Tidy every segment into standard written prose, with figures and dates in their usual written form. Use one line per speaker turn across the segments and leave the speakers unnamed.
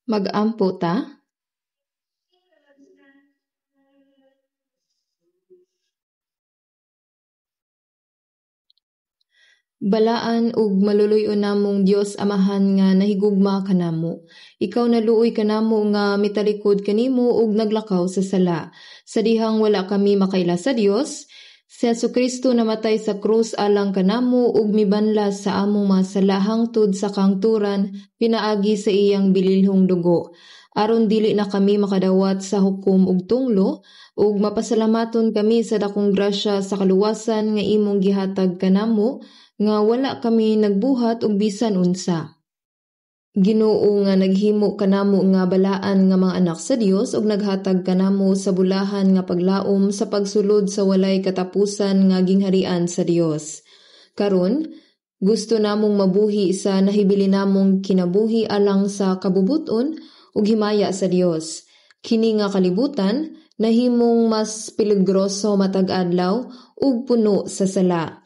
Mag-ampo ta? Balaan ug maluluyo namong Dios Amahan nga nahigugma kanamo. Ikaw naluoy kanamo nga mitalikod kanimo ug naglakaw sa sala. Sa dihang wala kami makaila sa Dios, si Jesucristo namatay sa krus alang kanamo ug mibanlas sa among mga sala hangtod sa kangturan pinaagi sa iyang bililhong dugo. Aron dili na kami makadawat sa hukom ug tunglo ug mapasalamaton kami sa dakong grasya sa kaluwasan nga imong gihatag kanamo nga wala kami nagbuhat og bisan unsa. Ginoo nga naghimo kanamo nga balaan nga mga anak sa Dios ug naghatag kanamo sa bulahan nga paglaom sa pagsulod sa walay katapusan nga gingharian sa Dios. Karon, gusto namong mabuhi sa nahibili namong kinabuhi alang sa kabubuton ug himaya sa Dios. Kini nga kalibutan nahimong mas peligroso matag adlaw ug puno sa sala.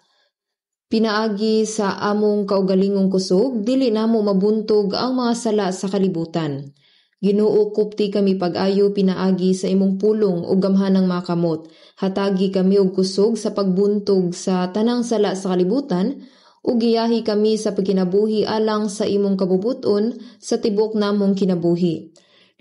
Pinaagi sa among kaugalingong kusog, dili namo mabuntog ang mga sala sa kalibutan. Ginoo kupti kami pag-ayo pinaagi sa imong pulong ug gamhanang mga kamot. Hatagi kami og kusog sa pagbuntog sa tanang sala sa kalibutan ug giyahi kami sa pagkinabuhi alang sa imong kabubuton sa tibok namong kinabuhi.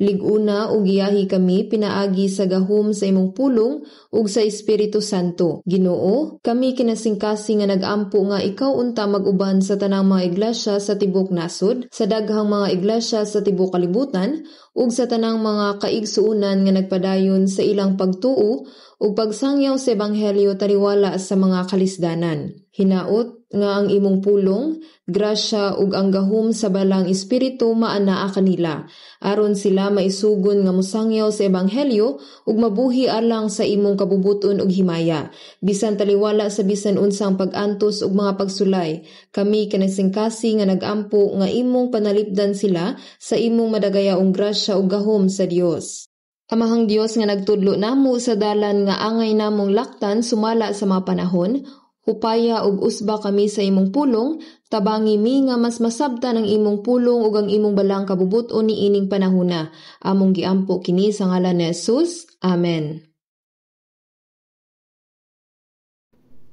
Liguna ug giyahi kami pinaagi sa gahom sa imong pulong ug sa Espiritu Santo. Ginoo, kami kinasingkasi nga nag-ampo nga ikaw unta mag-uban sa tanang mga iglesia sa tibok nasod, sa daghang mga iglesia sa tibok kalibutan ug sa tanang mga kaigsuonan nga nagpadayon sa ilang pagtuo ug pagsangyaw sa ebanghelyo taliwala sa mga kalisdanan. Hinaot nga ang imong pulong, grasya ug ang gahom sa balang espiritu maanaa kanila, aron sila maisugon nga mosangyaw sa ebanghelyo ug mabuhi alang sa imong kabubuton ug himaya. Bisan taliwala sa bisan unsang pag-antos ug mga pagsulay, kami kinasingkasi nga nag-ampo nga imong panalipdan sila sa imong madagayaong grasya ug gahom sa Dios. Amahang Dios nga nagtudlo namo sa dalan nga angay namong laktan sumala sa mga panahon, upaya ug usba kami sa imong pulong, tabangi mi nga mas masabtan ang imong pulong ug ang imong balang kabubuton niining panahona. Among giampo kini sa ngalan ni Jesus. Amen.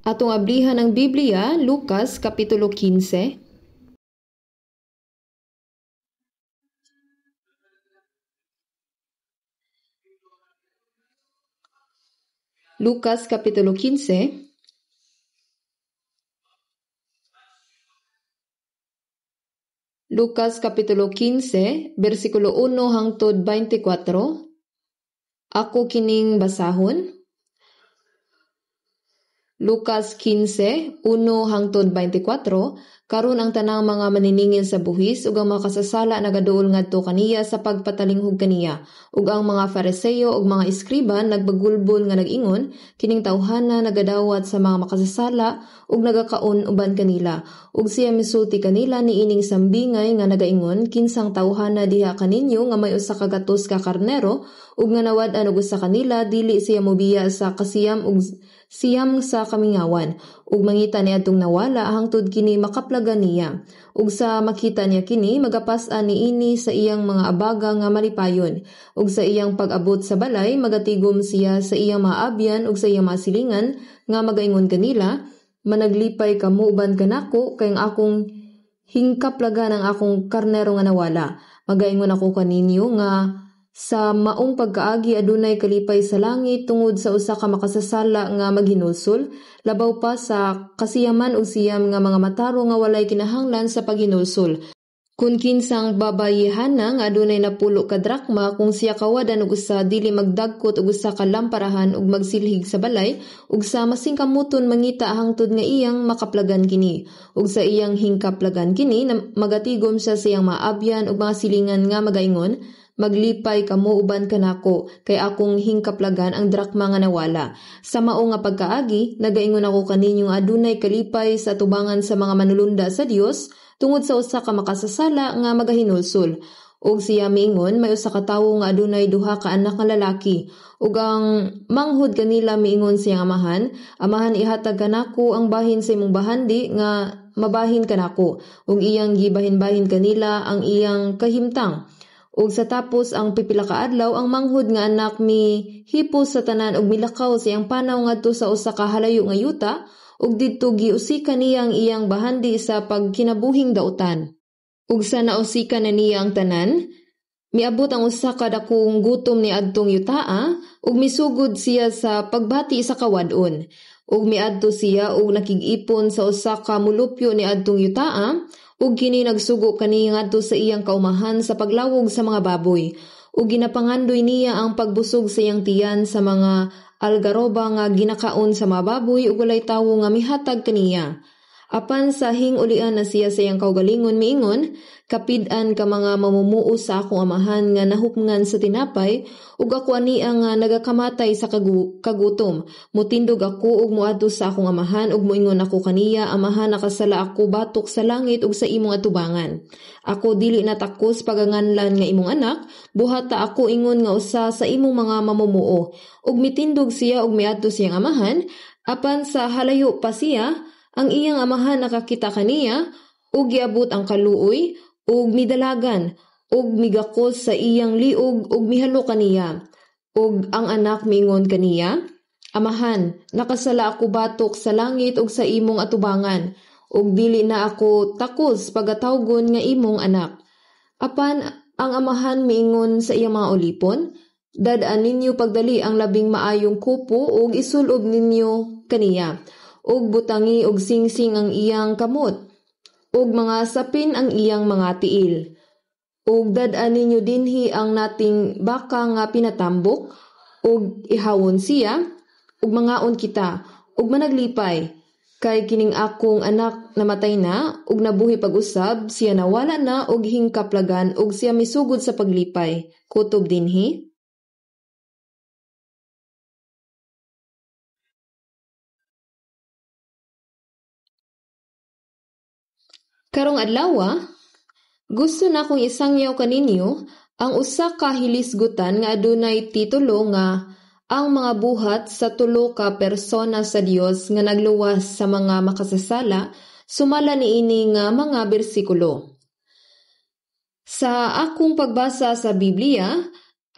Atong ablihan ng Biblia, Lucas Kapitulo 15. Lucas Kapitulo 15. Lucas Kapitulo 15, versikulo 1 hangtod 24. Ako kining basahon. Lucas 15, 1 hangtod 24. Karon ang tanang mga maniningil sa buhis ug ang mga kasasala nagaduol ngadto kaniya sa pagpatalinghog kaniya. Ug ang mga Fariseo ug mga iskriban nagbagulbol nga nag-ingon, kining tawhana nagadawat sa mga makasasala ug nagakaon uban kanila. Ug siya misulti kanila niining sambingay nga nagaingon, kinsang tawhana diha kaninyo nga may usa ka gatos ka karnero ug nga nawad-an og usa kanila dili siya mobiya sa kasiyam ug siyam sa kamingawan ug mangita niya adtong nawala hangtod kini makaplagan niya ug sa makita niya kini magapas-an niini sa iyang mga abaga nga malipayon ug sa iyang pag-abot sa balay magatigom siya sa iyang mga abyan ug sa iyang mga silingan nga magaingon kanila, managlipay kamo uban kanako kay ang akong hingkaplagan ang akong karnero nga nawala. Magaingon ako kaninyo nga sa maong pagkaagi adunay kalipay sa langit tungod sa usa ka makasasala nga maghinulsol, labaw pa sa kasiyaman ug siyam nga mga mataro nga walay kinahanglan sa paghinulsol. Kung kinsang babayihana nga adunay napulo ka drakma kung siya kawadan og usa dili magdagkot og usa ka lamparahan ug magsilhig sa balay ug sa masingkamuton mangita hangtod nga iyang makaplagan kini ug sa iyang hingkaplagan kini magatigom siya sa iyang mga abyan ug mga silingan nga magaingon, maglipay kamo uban kanako kay akong hingkaplagan ang drakma nga nawala. Sa mao nga pagkaagi nagaingon ako kaninyo adunay kalipay sa tubangan sa mga manulunda sa Dios tungod sa usa ka makasasala nga magahinulsol. Ug siya miingon may usa ka tawo nga adunay duha ka anak nga lalaki ug ang manghud kanila miingon siyang amahan, amahan ihatag kanako ang bahin sa imong bahandi nga mabahin kanako ug iyang gibahin-bahin kanila ang iyang kahimtang. Ug sa tapos ang pipila ka adlaw ang manghud nga anak hipos sa tanan ug milakaw sa iyang panaw ngadto sa usa ka halayo nga yuta ug didto giusika niya ang iyang bahandi sa pagkinabuhing dautan. Ug sa nausika na niya ang tanan, miabot ang usa ka dakong gutom ni adtong yutaa ug misugod siya sa pagbati sa kawadon. Ug miadto siya ug nakig-ipon sa usa ka mulupyo ni adtong yutaa ug kini nagsugo kaniya ngadto sa iyang kaumahan sa paglawog sa mga baboy. Ug ginapangandoy niya ang pagbusog sa iyang tiyan sa mga algaroba nga ginakaon sa mga baboy ug walay tawo nga mihatag kaniya. Apan sa hingulian na siya sa iyang kaugalingon miingon, kapid-an ka mga mamumuo sa akong amahan nga nahupngan sa tinapay ug ako ani ang nagakamatay sa kagutom. Mutindog ako ug moadto sa akong amahan ug moingon ako kaniya, amahan, nakasala ako batok sa langit ug sa imong atubangan. Ako dili natakos paganganlan nga imong anak, buhata ako ingon nga usa sa imong mga mamumuo. Ug mitindog siya ug miadto siyang amahan, apan sa halayo pa siya, ang iyang amahan nakakita kaniya ug giabot ang kaluoy ug midalagan ug migakos sa iyang liog ug mihalo kaniya. Ug ang anak miingon kaniya, amahan, nakasala ako batok sa langit ug sa imong atubangan ug dili na ako takos pagatawgon nga imong anak. Apan ang amahan miingon sa iyang mga ulipon, dadaan ninyo pagdali ang labing maayong kupo ug isulob ninyo kaniya. Ug butangi og singsing ang iyang kamot, ug mga sapin ang iyang mga tiil. Ug dadaan ninyo dinhi ang nating baka nga pinatambok, ug ihawon siya, ug mangaon kita, ug managlipay. Kay kining akong anak namatay na, ug nabuhi pag-usab, siya nawala na ug hingkaplagan, ug siya misugod sa paglipay. Kutob dinhi. Karong adlaw, gusto na kong isangyaw kaninyo ang usa ka hilisgutan nga adunay titulo nga ang mga buhat sa tulo ka persona sa Dios nga nagluwas sa mga makasasala, sumala niini nga mga bersikulo. Sa akong pagbasa sa Biblia,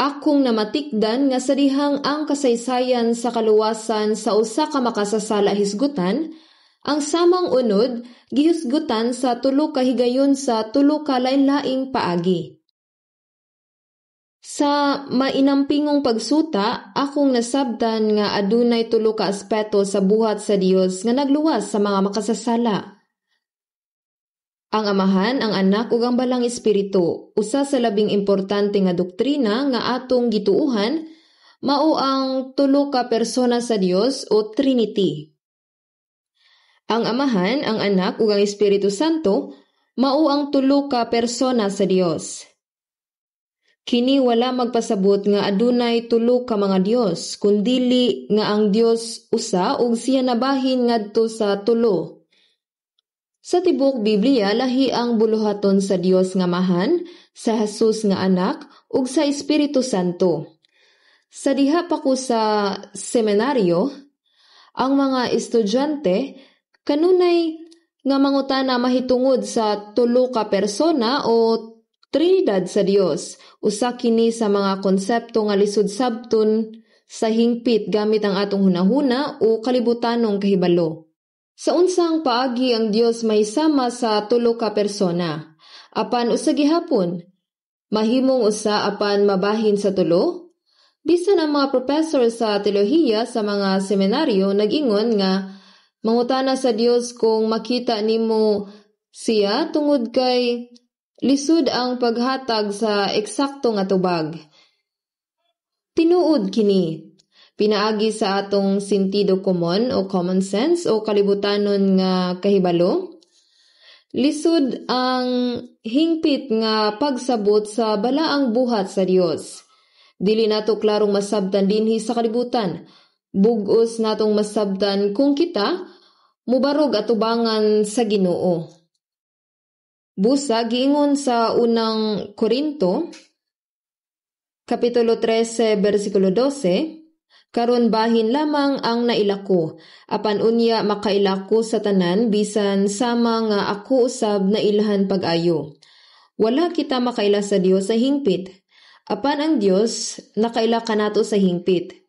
akong namatikdan nga sa dihang ang kasaysayan sa kaluwasan sa usa ka makasasala hisgutan, ang samang unod gihisgutan sa tulo ka higayon sa tulo ka lain-laing paagi. Sa mainampingong pagsuta, akong nasabdan nga adunay tulo ka aspeto sa buhat sa Dios nga nagluwas sa mga makasasala. Ang amahan, ang anak ug ang balang espiritu, usa sa labing importante nga doktrina nga atong gituuhan, mao ang tulo ka persona sa Dios o Trinity. Ang amahan, ang anak ug ang Espiritu Santo mao ang tulo ka persona sa Dios. Kini wala magpasabot nga adunay tulo ka mga Dios, kundili nga ang Dios usa ug siya nabahin ngadto sa tulo. Sa tibok Biblia lahi ang buluhaton sa Dios nga amahan, sa Jesus nga anak ug sa Espiritu Santo. Sa diha pa ko sa seminaryo, ang mga estudyante kanunay nga mangutana mahitungod sa tulo ka persona o Trinidad sa Dios. Usa kini sa mga konsepto nga lisod sabton sa hingpit gamit ang atong hunahuna o kalibutanong kahibalo. Sa unsang paagi ang Dios mahisama sa tulo ka persona. Apan usa gihapon, mahimong usa apan mabahin sa tulo? Bisan ang mga professor sa teolohiya sa mga seminaryo nag-ingon nga mangutana sa Dios kung makita nimo siya tungod kay lisod ang paghatag sa eksakto nga tubag. Tinuod kini, pinaagi sa atong sentido komon o common sense o kalibutanon nga kahibalo. Lisod ang hingpit nga pagsabot sa balaang buhat sa Dios. Dili nato klarong masabtan dinhi sa kalibutan. Bugos natong masabtan kung kita mubarog atubangan sa Ginoo. Busa giingon sa unang Korinto, Kapitulo 13, versikulo 12, karon bahin lamang ang nailako, apan unya makailako sa tanan bisan sama nga ako usab na ilhan pag-ayo. Wala kita makaila sa Dios sa hingpit. Apan ang Dios nakaila kanato sa hingpit.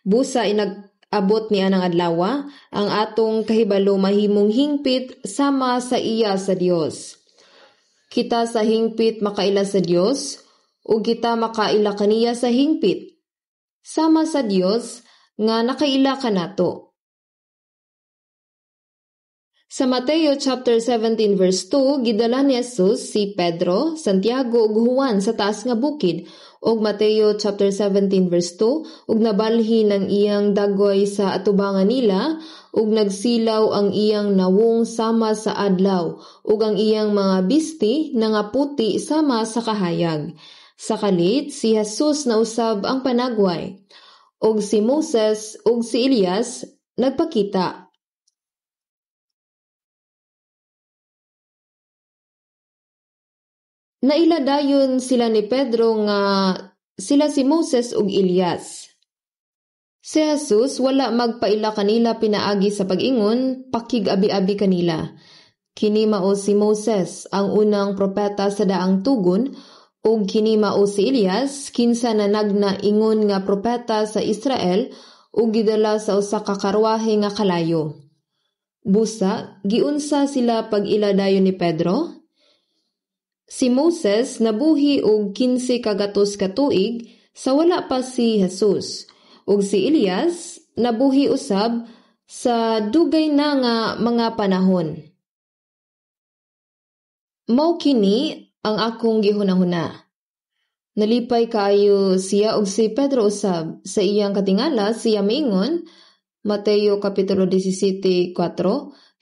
Busa inag-abot niya ng adlaw, ang atong kahibalo mahimong hingpit sama sa iya sa Dios. Kita sa hingpit makaila sa Dios, o kita makaila kaniya sa hingpit. Sama sa Dios nga nakaila kanato. Sa Mateo chapter 17 verse 2, gidala ni Jesus si Pedro, Santiago ug Juan sa taas nga bukid, ug Mateo chapter 17 verse 2, ug nabalhi ng iyang dagway sa atubangan nila, ug nagsilaw ang iyang nawong sama sa adlaw, ug ang iyang mga bisti nangaputi sama sa kahayag. Sa kalit, si Jesus na usab ang panagway, ug si Moses ug si Elias nagpakita. Nailadayon sila ni Pedro nga sila si Moses ug Elias. Si Jesus wala magpaila kanila pinaagi sa pag-ingon, pakig-abi-abi kanila. Kini mao si Moses, ang unang propeta sa daang tugon, ug kini mao si Elias, kinsa na nagnaingon nga propeta sa Israel ug gidala sa usa ka karwahe nga kalayo. Busa, giunsa sila pag iladayon ni Pedro? Si Moses nabuhi og 15 kagatos ka tuig sa wala pa si Jesus, ug si Elias nabuhi usab sa dugay na nga mga panahon. Mao kini ang akong gihunahuna. Nalipay kaayo siya ug si Pedro usab sa iyang katingala siya miingon, Mateo kapitulo 17:4,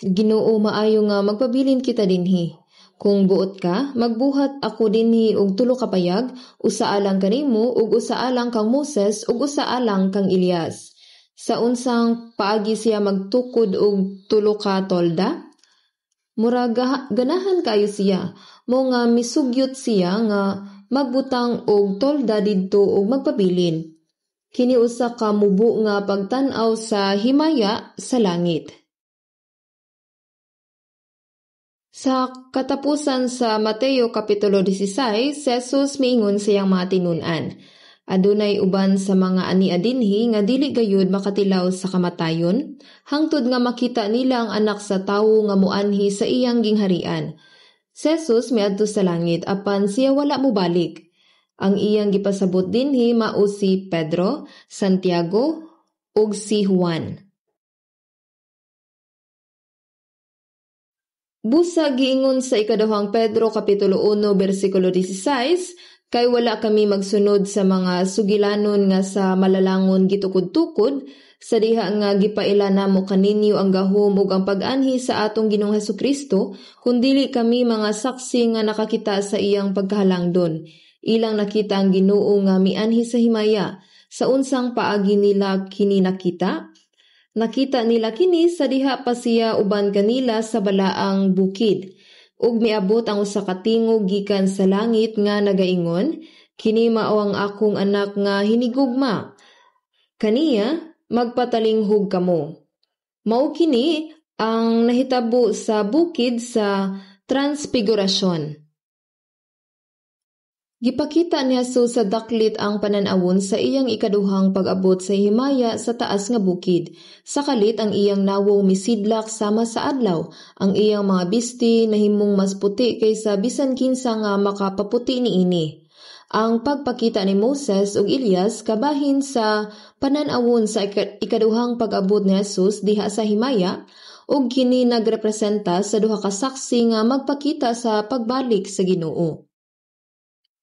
Ginoo maayo nga magpabilin kita dinhi. Kung buot ka, magbuhat ako dinhi og 3 ka payag, usa alang kanimo ug usa alang kang Moses ug usa alang kang Elias. Sa unsang paagi siya magtukod og 3 ka tolda? Murag ganahan kayo siya, mo nga misugyot siya nga magbutang og tolda didto og magpabilin. Kini usa ka mubo nga pagtan-aw sa himaya sa langit. Sa katapusan sa Mateo kapitulo 16, si Jesus miingon sa iyang mga tinun-an. Adunay uban sa mga ania dinhi nga dili gayud makatilaw sa kamatayon, hangtod nga makita nila ang anak sa tawo nga muanhi sa iyang gingharian. Si Jesus miadto sa langit apan siya wala mobalik. Ang iyang gipasabot dinhi mao si Pedro, Santiago ug si Juan. Busa giingon sa ikaduhang Pedro kapitulo 1 bersikulo 16, kay wala kami magsunod sa mga sugilanon nga sa malalangon gitukod-tukod, sa diha nga gipaila namo kaninyo ang gahom ug ang pag-anhi sa atong Ginoong Hesukristo, kundili kami mga saksi nga nakakita sa iyang pagkahalangdon. Ilang nakita ang Ginoo nga mianhi sa himaya, sa unsang paagi nila kini nakita? Nakita nila kini sa diha pa siya uban kanila sa balaang bukid. Ug miabot ang usa ka tingog gikan sa langit nga nagaingon, kini mao ang akong anak nga hinigugma. Kaniya magpatalinghog kamo. Mao kini ang nahitabo sa bukid sa Transfigurasyon. Gipakita ni Jesus sa daklit ang pananawon sa iyang ikaduhang pag-abot sa himaya sa taas nga bukid. Sa kalit ang iyang nawong misidlak sama sa adlaw, ang iyang mga bisti nahimong mas puti kaysa bisan kinsa nga makapaputi niini. Ang pagpakita ni Moses ug Elias kabahin sa pananawon sa ikaduhang pag-abot ni Jesus diha sa himaya, ug kini nagrepresenta sa duha ka saksi nga magpakita sa pagbalik sa Ginoo.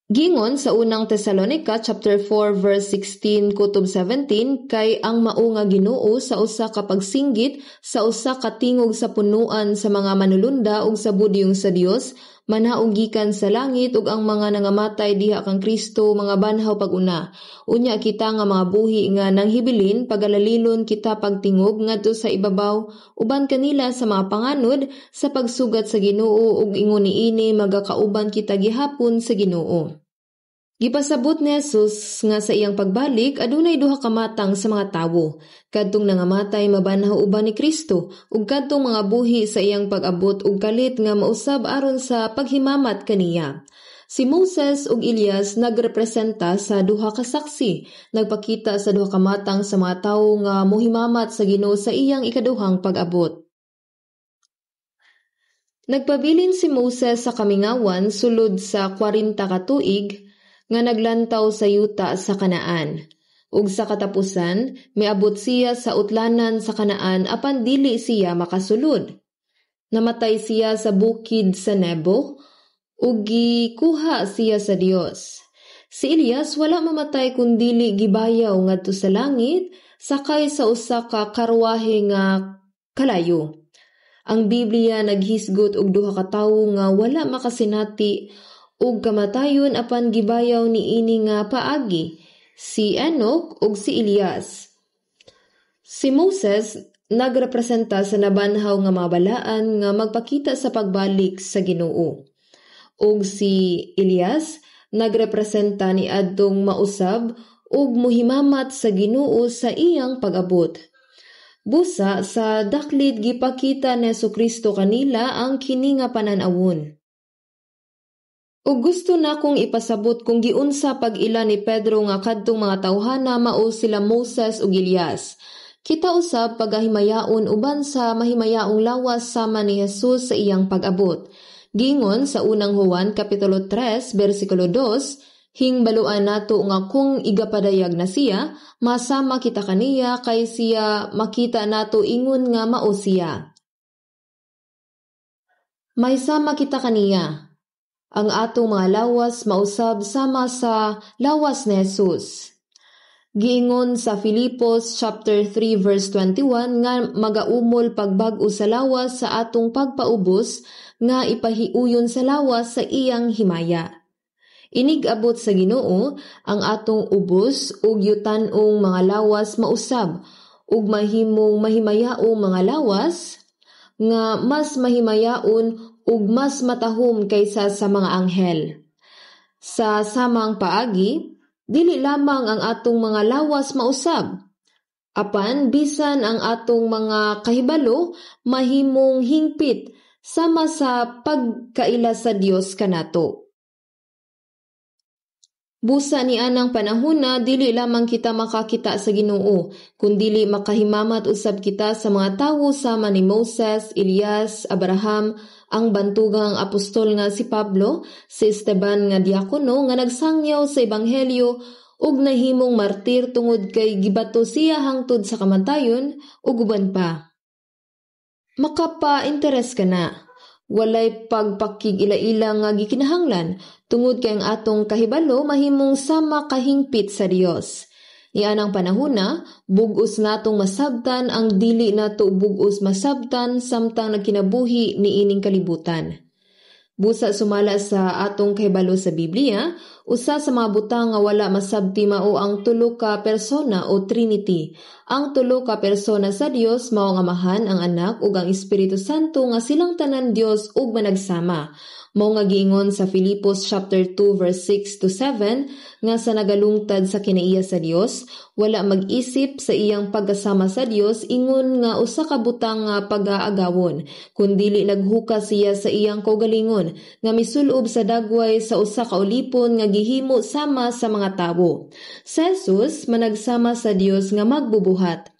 Gingon sa unang Tesalonica chapter 4 verse 16 kutob 17, kay ang mao nga Ginoo sa usa ka pagsinggit sa usa ka tingog sa punuan sa mga manulunda ug sa budyong sa Dios manhaog gikan sa langit ug ang mga nangamatay diha kang Kristo mga banhaw pag-una. Unya kita nga mga buhi nga nanghibilin pagalalilon kita pagtingog ngadto sa ibabaw uban kanila sa mga panganod sa pagsugat sa Ginoo ug ingon niini magakauban kita gihapon sa Ginoo. Gipasabot ni Jesus nga sa iyang pagbalik adunay duha ka matang sa mga tawo, kadtong nangamatay mabanhaw uban ni Kristo ug kadtong mga buhi sa iyang pag-abot ug kalit nga mausab aron sa paghimamat kaniya. Si Moses ug Elias nagrepresenta sa duha ka saksi, nagpakita sa duha ka matang sa mga tawo nga mohimamat sa Ginoo sa iyang ikaduhang pag-abot. Nagpabilin si Moses sa kamingawan sulod sa 40 ka tuig nga naglantaw sa yuta sa Kanaan. Ug sa katapusan, miabot siya sa utlanan sa Kanaan apan dili siya makasulod. Namatay siya sa bukid sa Nebo ug gikuha siya sa Dios. Si Elias wala mamatay kun dili gibayaw ngadto sa langit sakay sa usa ka karwahe nga kalayo. Ang Biblia naghisgot og duha ka tawo nga wala makasinati ug kamatayon apan gibayaw niini nga paagi, si Enoch ug si Elias. Si Moses nagrepresenta sa nabanhaw nga mga balaan nga magpakita sa pagbalik sa Ginoo. Ug si Elias nagrepresenta ni adtong mausab ug mohimamat sa Ginoo sa iyang pag-abot. Busa sa daklid gipakita ni Jesucristo kanila ang kini nga panan-awon. Ug gusto na kong ipasabot kung giunsa pag-ila ni Pedro nga kadtong mga tawhana mao sila Moses ug Elias. Kita usab pagahimayaon uban sa mahimayaong lawas sama ni Jesus sa iyang pag-abot. Gingon sa unang Juan kapitulo 3 bersikulo 2, hingbaluan nato nga kung igapadayag na siya, masama kita kaniya kay siya makita nato ingon nga mao siya. May sama kita kaniya. Ang atong mga lawas mausab sama sa lawas ni Jesus. Giingon sa Filipos chapter 3 verse 21 nga magaumol pagbag-o sa lawas sa atong pagpaubos nga ipahiuyon sa lawas sa iyang himaya. Inig-abot sa Ginoo ang atong ubos ug yutan-ong mga lawas mausab ug mahimong mahimayaong mga lawas nga mas mahimayaon ug mas matahom kaysa sa mga anghel. Sa samang paagi, dili lamang ang atong mga lawas mausab, apan bisan ang atong mga kahibalo mahimong hingpit sama sa pagkaila sa Dios kanato. Busa ni anang panahona dili lamang kita makakita sa Ginoo, kundili makahimamat usab kita sa mga tawo sama ni Moses, Elias, Abraham, ang bantugang apostol nga si Pablo, si Esteban nga diakono nga nagsangyaw sa ebanghelyo ug nahimong martir tungod kay gibato siya hangtod sa kamatayon ug uban pa. Makapa-interes ka na. Walay pagpakig-ila-ila nga gikinahanglan tungod kay ang atong kahibalo mahimong sama kahingpit sa Dios. Ianang panahona, bug-os natong masabtan ang dili nato bug-os masabtan samtang nagkinabuhi niining kalibutan. Busa sumala sa atong kahibalo sa Biblia, usa sa mga butang nga wala masabti mao ang tulo ka persona o Trinity. Ang tulo ka persona sa Dios mao ang Amahan, ang Anak ug ang Espiritu Santo nga silang tanan Dios ug managsama. Mao nga giingon sa Filipos chapter 2 verse 6 to 7 nga sa nagalungtad sa kinaiya sa Dios, wala mag-isip sa iyang pagkasama sa Dios ingon nga usa ka butang nga pag-aagawon, kundili naghukas siya sa iyang kaugalingon nga misulob sa dagway sa usa ka ulipon nga gihimo sama sa mga tawo. Sa Jesus managsama sa Dios nga magbubuhat.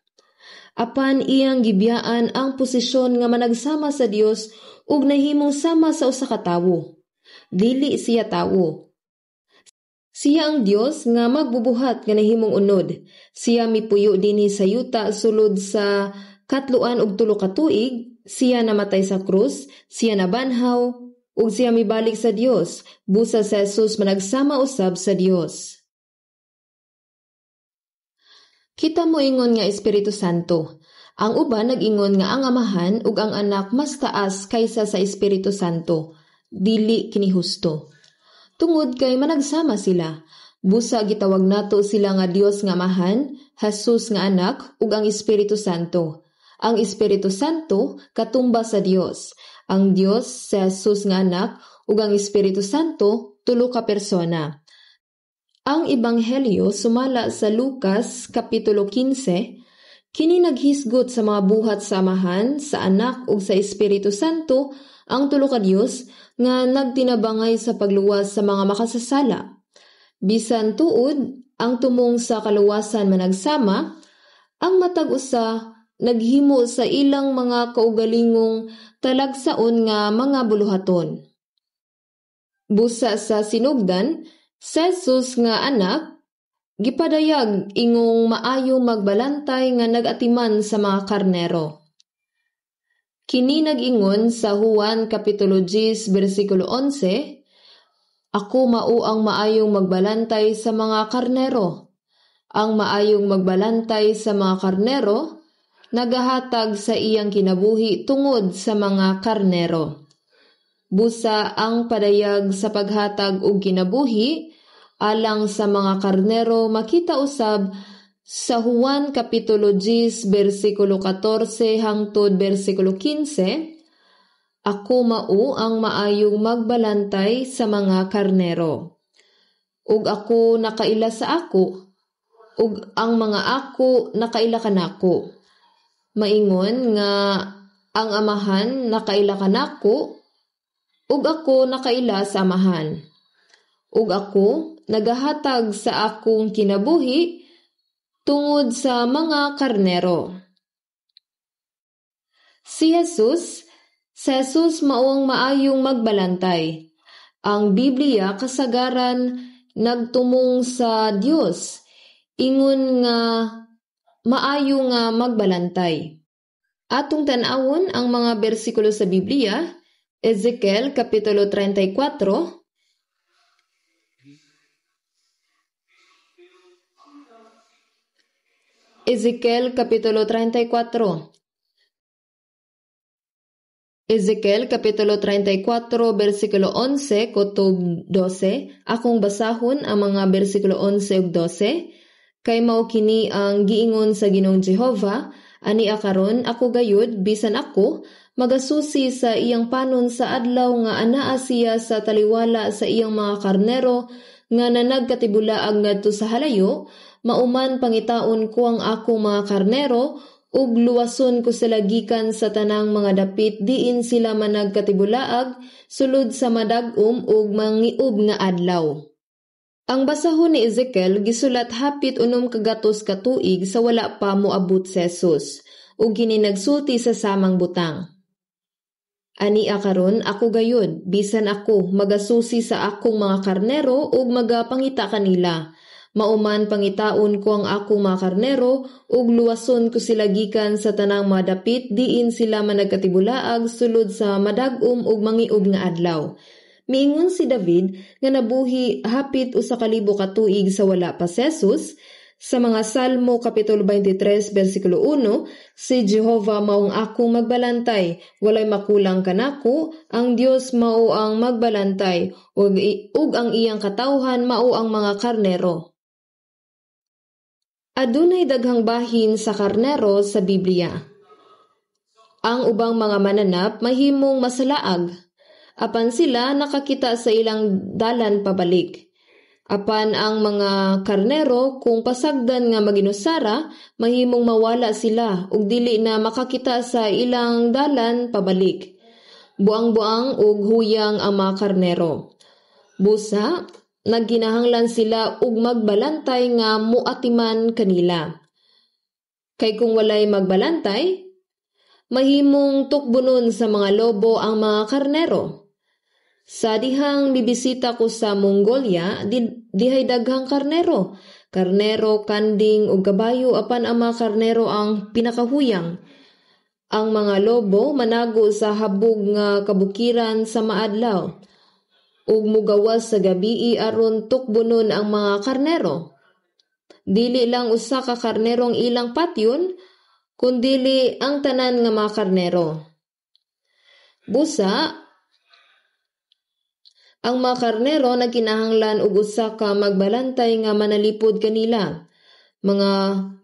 Apan iyang gibiyaan ang posisyon nga managsama sa Dios ug nahimong sama sa usa ka tawo. Dili siya tawo. Siya ang Dios nga magbubuhat nga nahimong unod. Siya mipuyo dinhi sa yuta sulod sa 3 ug 3 ka tuig. Siya namatay sa krus, siya nabanhaw ug siya mibalik sa Dios. Busa sa Jesus managsama usab sa Dios. Kita mo ingon nga Espiritu Santo. Ang uban nag-ingon nga ang Amahan ug ang Anak mas taas kaysa sa Espiritu Santo. Dili kini husto. Tungod kay managsama sila. Busa gitawag nato sila nga Dios nga Amahan, Jesus nga Anak ug ang Espiritu Santo. Ang Espiritu Santo katumba sa Dios. Ang Dios sa Jesus nga Anak ug ang Espiritu Santo tulo ka persona. Ang Ebanghelyo sumala sa Lucas kapitulo 15. Kini naghisgot sa mga buhat sa Amahan, sa Anak ug sa Espiritu Santo ang tulo ka Dios nga nagtinabangay sa pagluwas sa mga makasasala. Bisan tuod ang tumong sa kaluwasan managsama, ang matag usa naghimo sa ilang mga kaugalingong talagsaon nga mga buluhaton. Busa sa sinugdan, sa Jesus nga anak gipadayag ingong maayong magbalantay nga nagatiman sa mga karnero. Kini nag-ingon sa Juan Kapitulo 10, versikulo 11, Ako mao ang maayong magbalantay sa mga karnero. Ang maayong magbalantay sa mga karnero, nagahatag sa iyang kinabuhi tungod sa mga karnero. Busa ang padayag sa paghatag og kinabuhi, alang sa mga karnero makita usab sa Juan Kapitulo 10, versikulo 14 hangtod versikulo 15, Ako mao ang maayong magbalantay sa mga karnero. Ug ako nakaila sa ako, ug ang mga ako nakaila kanako. Maingon nga ang Amahan nakaila kanako, ug ako nakaila sa Amahan. Ug ako nagahatag sa akong kinabuhi tungod sa mga karnero. Si Jesus, mao ang maayong magbalantay. Ang Biblia kasagaran nagtumong sa Dios, ingon nga maayo nga magbalantay. Atong tan-awon ang mga bersikulo sa Biblia, Ezekiel Kapitulo 34, Ezekiel Kapitulo 34. Ezekiel Kapitulo 34, versikulo 11 kutob 12. Akong basahon ang mga versikulo 11 ug 12. Kay mao kini ang giingon sa Ginoong Jehova, ani akaron ako gayud bisan ako magasusi sa iyang panon sa adlaw nga anaa siya sa taliwala sa iyang mga karnero nga nanagkatibulaag ngadto sa halayo. Mauman pangitaon ko ang akong mga karnero ug luwason ko sila gikan sa tanang mga dapit diin sila managkatibulaag sulod sa madag-om ug mangiub nga adlaw. Ang basahon ni Ezekiel gisulat hapit 6 kagatos ka tuig sa wala pa moabot si Jesus ug kini nagsulti sa samang butang. Ani akaron ako gayud bisan ako magasusi sa akong mga karnero ug magapangita kanila. Mauman pangitaon ko ang akong mga karnero ug luwason ko sila gikan sa tanang mga dapit diin sila managkatibulaag sulod sa madag-om ug mangiub nga adlaw. Miingon si David nga nabuhi hapit 1,000 ka tuig sa wala pa si Jesus. Sa mga Salmo Kapitulo 23 versikulo 1, si Jehova maong akong magbalantay, walay makulang kanako, ang Dios mao ang magbalantay ug ang iyang katawhan mao ang mga karnero. Adunay daghang bahin sa karnero sa Biblia. Ang ubang mga mananap mahimong masalaag, apan sila nakakita sa ilang dalan pabalik. Apan ang mga karnero kung pasagdan nga maginusara, mahimong mawala sila ug dili na makakita sa ilang dalan pabalik. Buang-buang ug huyang ang mga karnero. Busa, nagginahanglan sila ug magbalantay nga muatiman kanila. Kay kung walay magbalantay, mahimong tukbunon sa mga lobo ang mga karnero. Sa dihang bibisita ko sa Mongolia, dihay daghang karnero. Karnero, kanding ug kabayo apan ang mga karnero ang pinakahuyang. Ang mga lobo manago sa habog nga kabukiran sa maadlaw ug mugawas sa gabii aron tukbunon ang mga karnero. Dili lang usa ka karnerong ilang patyon, kundili ang tanan nga mga karnero. Busa, ang mga karnero nagkinahanglan og usa ka magbalantay nga manalipod kanila. Mga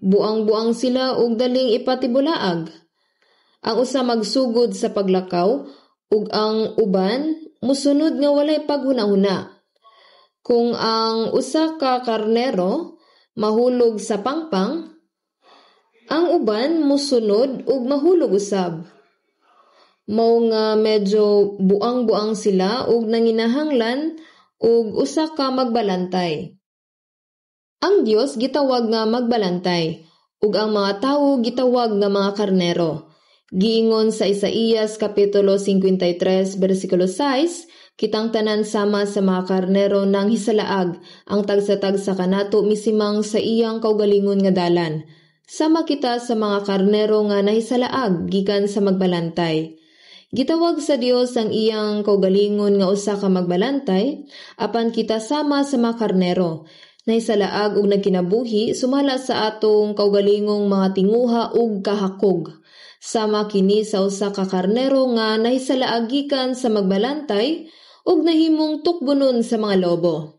buang-buang sila ug daling ipatibulaag. Ang usa magsugod sa paglakaw ug ang uban musunod nga walay paghuna-huna. Kung ang usa ka karnero mahulog sa pangpang, Ang uban musunod ug mahulog usab. Mao nga medyo buang-buang sila ug nanginahanglan ug usa ka magbalantay. Ang Dios gitawag nga magbalantay ug ang mga tawo gitawag nga mga karnero. Giingon sa Isaías kapitulo 53 bersikulo 6, kitang tanan sama sa mga karnero nang hisalaag, ang tagsa-tagsa kanato misimang sa iyang kaugalingon nga dalan. Sama kita sa mga karnero nga nahisalaag gikan sa magbalantay. Gitawag sa Dios ang iyang kaugalingon nga usa ka magbalantay, apan kita sama sa mga karnero. Nahisalaag ug nagkinabuhi sumala sa atong kaugalingong mga tinguha ug kahakog. Sama kini sa usa ka karnero nga nahisalaag gikan sa magbalantay ug nahimong tukbonon sa mga lobo.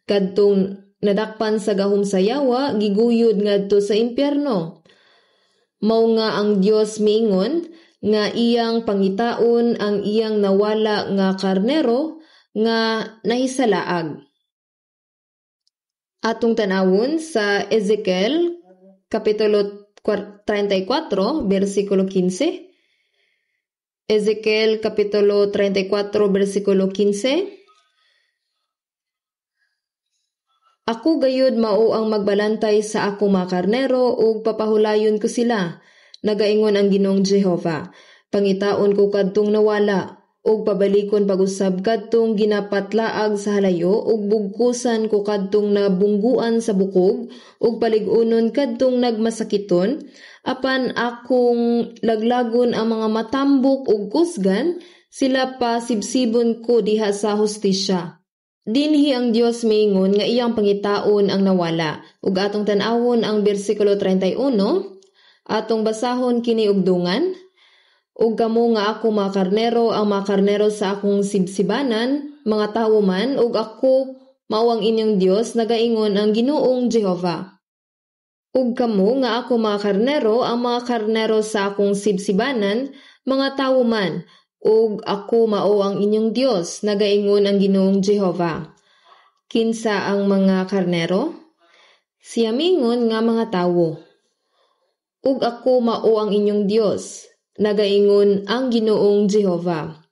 Kadtong nadakpan sa gahom sa yawa, giguyod ngadto sa impyerno. Mao nga ang Dios miingon nga iyang pangitaon ang iyang nawala nga karnero nga nahisalaag. Atong tanawon sa Ezekiel kapitulo 34 bersikulo 15. Ezekiel kapitulo 34 bersikulo 15. Ako gayud mao ang magbalantay sa akong mga karnero ug papahulayon ko sila. Nagaingon ang Ginoong Jehova. Pangitaon ko kadtong nawala ug pabalikon pag-usab kadtong ginapatlaag sa halayo ug bugkusan ko kadtong nabungguan sa bukog ug palig-unon kadtong nagmasakiton, apan akong laglagon ang mga matambok ug kusgan, sila pa sibsibon ko diha sa hustisya. Dinhi ang Dios miingon nga iyang pangitaon ang nawala ug atong tan-awon ang bersikulo 31. Atong basahon kini og dungan. Ug kamo nga ako mga karnero, ang mga karnero sa akong sibsibanan, mga tawo man, ug ako mao ang inyong Dios, nagaingon ang Ginoong Jehova. Ug kamo nga ako mga karnero, ang mga karnero sa akong sibsibanan, mga tawo man, ug ako mao ang inyong Dios, nagaingon ang Ginoong Jehova. Kinsa ang mga karnero? Siya mingon nga mga tawo. Ug ako mao ang inyong Dios, nagaingon ang Ginoong Jehova.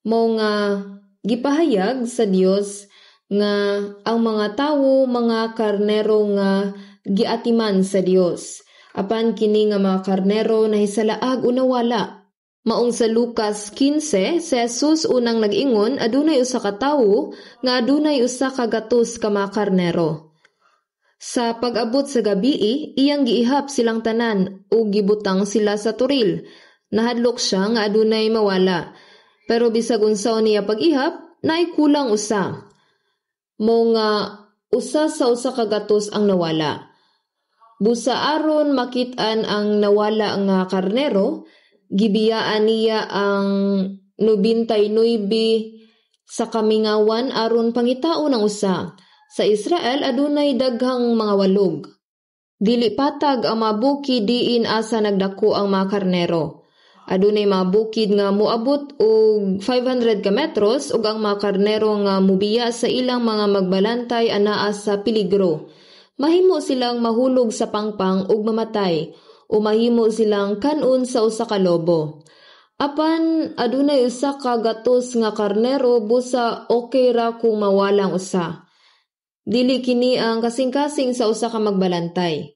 Mao nga gipahayag sa Dios nga ang mga tawo mga karnero nga giatiman sa Dios. Apan kini nga mga karnero nahisalaag o nawala. Maong sa Lucas 15, si Jesus unang nag-ingon adunay usa ka tawo nga adunay usa ka gatos ka mga karnero. Sa pag-abot sa gabii, iyang giihap silang tanan o gibutang sila sa turil. Nahadlok siya nga adunay mawala. Pero bisag unsaon niya pag-ihap, naikulang usa. Mo nga usa sa usa ka gatos ang nawala. Busa aron makit-an ang nawala nga karnero, gibiyaan niya ang 99 sa kamingawan aron pangitaon ang usa. Sa Israel adunay daghang mga walog. Dili patag ang mga bukid diin asa nagdako ang mga karnero. Adunay mga bukid nga moabot og 500 ka metros ug ang mga karnero nga mubiya sa ilang mga magbalantay anaa sa peligro. Mahimo silang mahulog sa pangpang ug mamatay o mahimo silang kanon sa usa ka lobo. Apan adunay usa ka gatos nga karnero busa okay ra kung mawalang usa. Dili kini ang kasing-kasing sa usa ka magbalantay.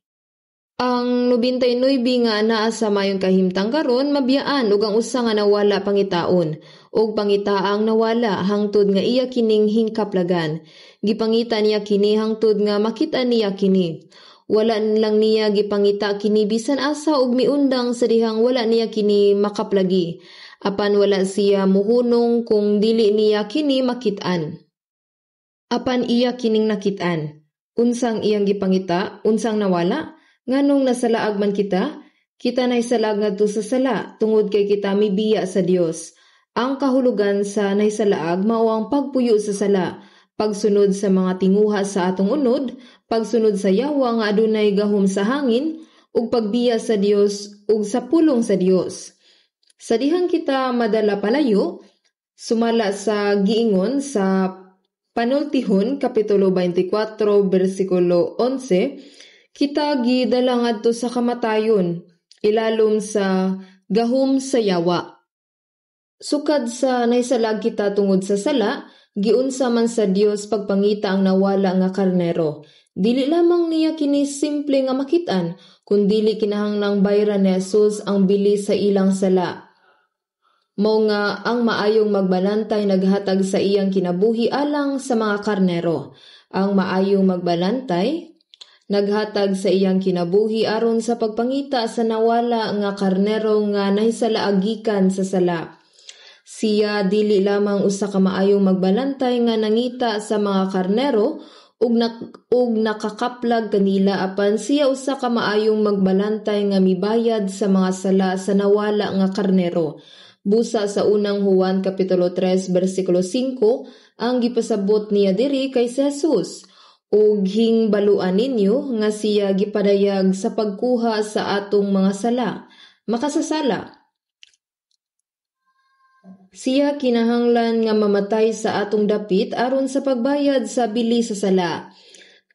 Ang 99 nga anaa sa mayong kahimtang karon mabiyaan ug ang usa nga nawala pangitaon ug pangitaang nawala hangtod nga iya kining hingkaplagan. Gipangita niya kini hangtod nga makita niya kini. Wala lang niya gipangita kini bisan asa ug miundang sa dihang wala niya kini makaplagi. Apan wala siya muhunong kung dili niya kini makit-an. Apan iya kining nakit-an. Unsang iyang gipangita, unsang nawala? Nganong nasalaag man kita? Kita nahisalag ngadto sa sala, tungod kay kita mibiya sa Dios. Ang kahulugan sa nahisalaag mao ang pagpuyo sa sala, pagsunod sa mga tinguha sa atong unod, pagsunod sa yawa nga adunay gahom sa hangin, ug pagbiya sa Dios ug sa pulong sa Dios. Sa dihang kita madala palayo, sumala sa giingon sa Panultihon, Kapitulo 24, versikulo 11, Kita gidala ngadto sa kamatayon, ilalom sa gahom sa yawa. Sukad sa naisalag kita tungod sa sala, giunsa man sa Dios pagpangita ang nawala nga karnero. Dili lamang niya kini simple nga makitaan, kundili kinahanglang bayran ni Jesus ang bili sa ilang sala. Mao nga ang maayong magbalantay naghatag sa iyang kinabuhi alang sa mga karnero. Ang maayong magbalantay naghatag sa iyang kinabuhi aron sa pagpangita sa nawala nga karnero nga nahisala agikan sa sala. Siya dili lamang usa ka maayong magbalantay nga nangita sa mga karnero ug nakakaplag kanila, apan siya usa ka maayong magbalantay nga mibayad sa mga sala sa nawala nga karnero. Busa sa unang Juan kapitulo 3 bersikulo 5 ang gipasabot niya diri kay Jesus. Ug hingbaluan ninyo nga siya gipadayag sa pagkuha sa atong mga sala, makasasala. Siya kinahanglan nga mamatay sa atong dapit aron sa pagbayad sa bili sa sala.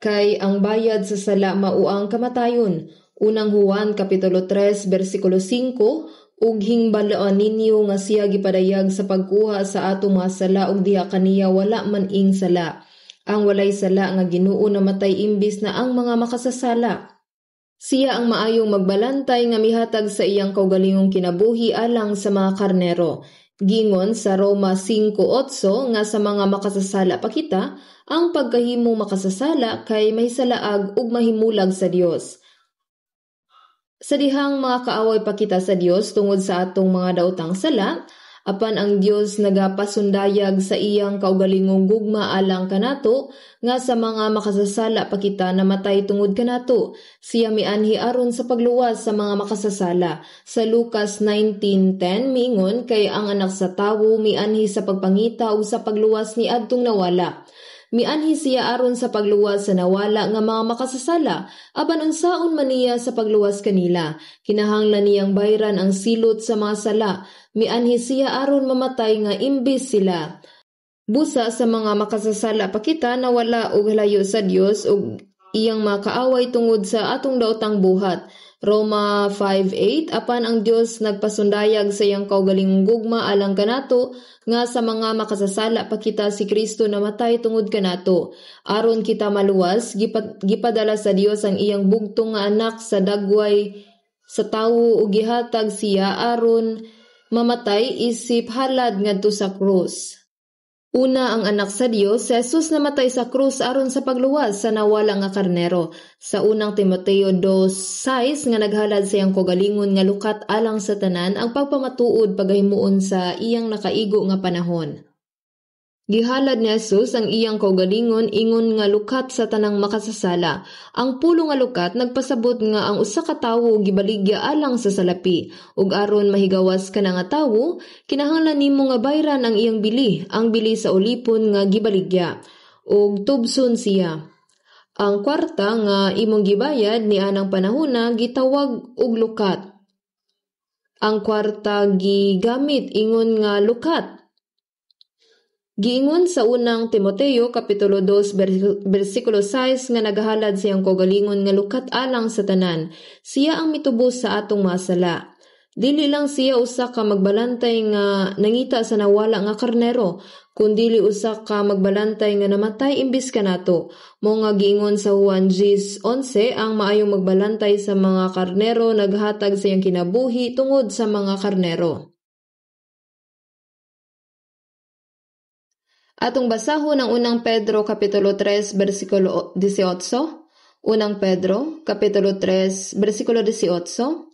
Kay ang bayad sa sala mao ang kamatayon. Unang Juan kapitulo 3 bersikulo 5, ug hingbaluan ninyo nga siya gipadayag sa pagkuha sa atong mga sala ug diha kaniya wala man ing sala. Ang walay sala nga Ginoo namatay imbis na ang mga makasasala. Siya ang maayong magbalantay nga mihatag sa iyang kaugalingong kinabuhi alang sa mga karnero. Gingon sa Roma 5:8 nga sa mga makasasala pa kita, ang pagkahimo makasasala kay mahisalaag ug mahimulag sa Dios. Sa dihang mga kaaway pa kita sa Dios tungod sa atong mga daotang sala, apan ang Dios nagapasundayag sa iyang kaugalingong gugma alang kanato nga sa mga makasasala pa kita namatay tungod kanato. Siya mianhi aron sa pagluwas sa mga makasasala. Sa Lucas 19:10 miingon kay ang anak sa tawo mianhi sa pagpangita ug sa pagluwas ni adtong nawala. Mianhi siya aron sa pagluwas sa nawala nga mga makasasala, apan unsaon man niya sa pagluwas kanila. Kinahanglan niyang bayran ang silot sa mga sala. Mianhi siya aron mamatay nga imbis sila. Busa sa mga makasasala pa kita na wala og halayo sa Dios ug iyang mga kaaway tungod sa atong daotang buhat. Roma 5:8 apan ang Dios nagpasundayag sa iyang kaugalingong gugma alang kanato nga sa mga makasasala pa kita si Kristo namatay tungod kanato. Aron kita maluwas, gipadala sa Dios ang iyang bugtong nga anak sa dagway sa tawo ug gihatag siya aron mamatay isip halad ngadto sa krus. Una ang anak sa Dios, si Jesus namatay sa krus aron sa pagluwas sa nawala nga karnero. Sa unang Timoteo 2:6 nga naghalad sa iyang kaugalingon nga lukat alang sa tanan ang pagpamatuod paghimuon sa iyang nakaigo nga panahon. Gihalad ni Jesus ang iyang kaugalingon ingon nga lukat sa tanang makasasala. Ang pulo nga lukat nagpasabot nga ang usa ka tawo gibaligya alang sa salapi ug aron mahigawas kana nga tawo kinahanglan nimo nga bayran ang iyang bili, ang bili sa ulipon nga gibaligya ug tubson siya. Ang kwarta nga imong gibayad ni anang panahona gitawag og lukat. Ang kwarta gigamit ingon nga lukat. Giingon sa unang Timoteo kapitulo 2 bersikulo 6 nga nagahalad siyang kaugalingon nga lukat alang sa tanan. Siya ang mitubos sa atong mga sala. Dili lang siya usa ka magbalantay nga nangita sa nawala nga karnero, kundili usa ka magbalantay nga namatay imbis kanato. Mao nga giingon sa Juan 10:11 ang maayong magbalantay sa mga karnero naghatag sa iyang kinabuhi tungod sa mga karnero. Atong basahon ang unang Pedro kapitulo 3 bersikulo 18. Unang Pedro kapitulo 3 bersikulo 18.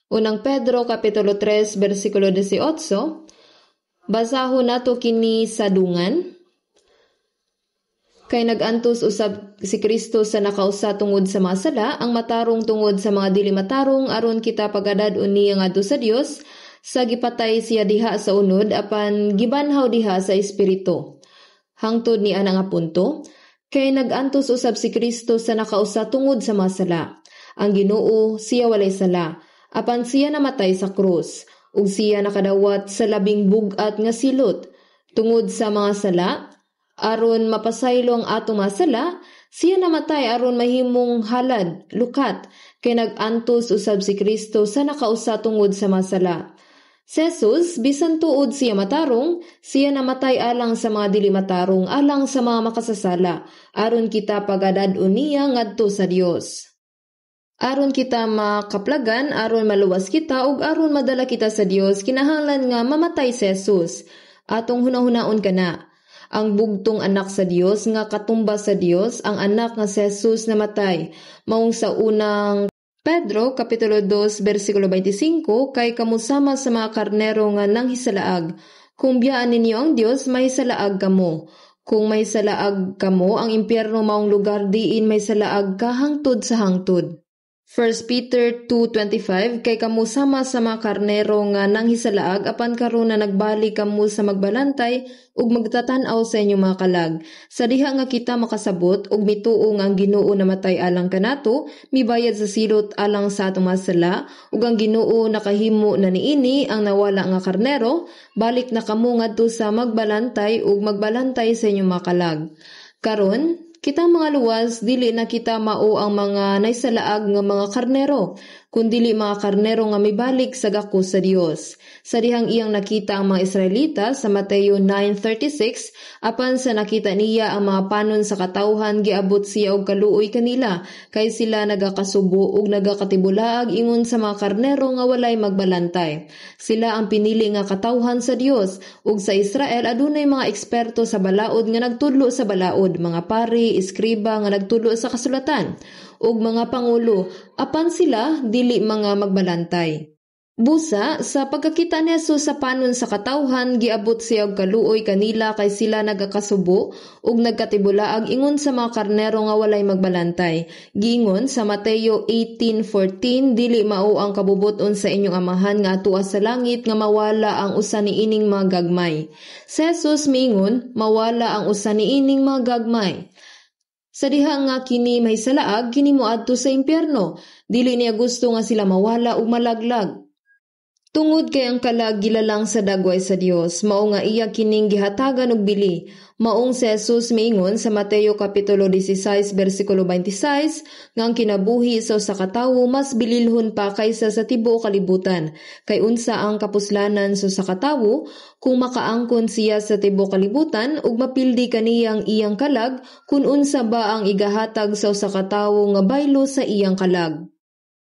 Unang Pedro kapitulo 3 bersikulo 18. Basahon nato kini sa dungan. Kay nagantos usab si Kristo sa nakausa tungod sa mga sala, ang matarong tungod sa mga dili matarong aron kita pagadad-on niya ngadto sa Dios, sa gipatay siya diha sa unod apan gibanhaw diha sa espiritu. Hangtod ni ana nga punto, kay nagantos usab si Kristo sa nakausa tungod sa mga sala. Ang Ginoo siya walay sala, apan siya namatay sa krus, ug siya nakadawat sa labing bugat nga silot. Tungod sa mga sala, aron mapasaylo ang atong mga sala, siya namatay aron mahimong halad, lukat, kay nag-antos usab si Kristo sa nakausa tungod sa mga sala. Si Jesus, bisan tuod siya matarong, siya namatay alang sa mga dili matarong, alang sa mga makasasala, aron kita pagadad-on niya ngadto sa Dios. Aron kita makaplagan, aron maluwas kita, ug aron madala kita sa Dios, kinahanglan nga mamatay si Jesus. Atong hunahunahon kana. Ang bugtong anak sa Dios nga katumba sa Dios, ang anak nga si Jesus namatay. Maong sa unang Pedro, Kapitulo 2, versikulo 25, kay kamusama sa mga karnero nga nanghisalaag. Kung biyaan ninyo ang Dios, mahisalaag kamo. Kung mahisalaag kamo, ang impyerno maong lugar diin mahisalaag ka hangtod sa hangtod. 1 Peter 2:25, kay kamusama sa mga karnero nga nanghisalaag apan karon na nagbalik kamo sa magbalantay ug magtatanaw sa inyong mga kalag. Sa diha nga kita makasabot ug mituo nga ang Ginoo namatay alang kanato, mibayad sa silot alang sa atong mga sala, ug ang Ginoo nakahimo na niini ang nawala nga karnero, balik na kamo ngadto sa magbalantay ug magbalantay sa inyong mga kalag. Karon, kitang mga luwas, dili na kita mao ang mga naisalaag nga mga karnero, kundili mga karnero nga mibalik sa gako sa Dios. Sa dihang iyang nakita ang mga Israelita sa Mateo 9:36, apan sa nakita niya ang mga panon sa katawhan, giabot siya og kaluoy kanila, kay sila nagakasubo ug nagakatibulaag ingon sa mga karnero nga walay magbalantay. Sila ang pinili nga katawhan sa Dios, ug sa Israel adunay mga eksperto sa balaod nga nagtudlo sa balaod, mga pari, iskriba nga nagtudlo sa kasulatan, ug mga pangulo, apan sila dili mga magbalantay. Busa, sa pagkakita ni Jesus sa panon sa katawhan, giabot siya og kaluoy kanila kay sila nagakasubo ug nagkatibulaag ingon sa mga karnero nga walay magbalantay. Giingon sa Mateo 18:14, dili mao ang kabubuton sa inyong amahan nga atuwa sa langit nga mawala ang usa niining mga gagmay. Si Jesus miingon, mawala ang usa niining mga gagmay. Sa diha nga kini mahisalaag, kini moadto sa impyerno. Dili niya gusto nga sila mawala ug malaglag. Tungod kay ang kalag gilalang sa dagway sa Dios, mao nga iya kining gihatagan og bili. Maong si Jesus miingon sa Mateo Kapitulo 16, versikulo 26, nga ang kinabuhi sa usa ka tawo mas bililhon pa kaysa sa tibuok kalibutan. Kay unsa ang kapuslanan sa usa ka tawo kung makaangkon siya sa tibuok kalibutan ug mapildi kaniyang iyang kalag, kun unsa ba ang igahatag sa usa ka tawo nga baylo sa iyang kalag.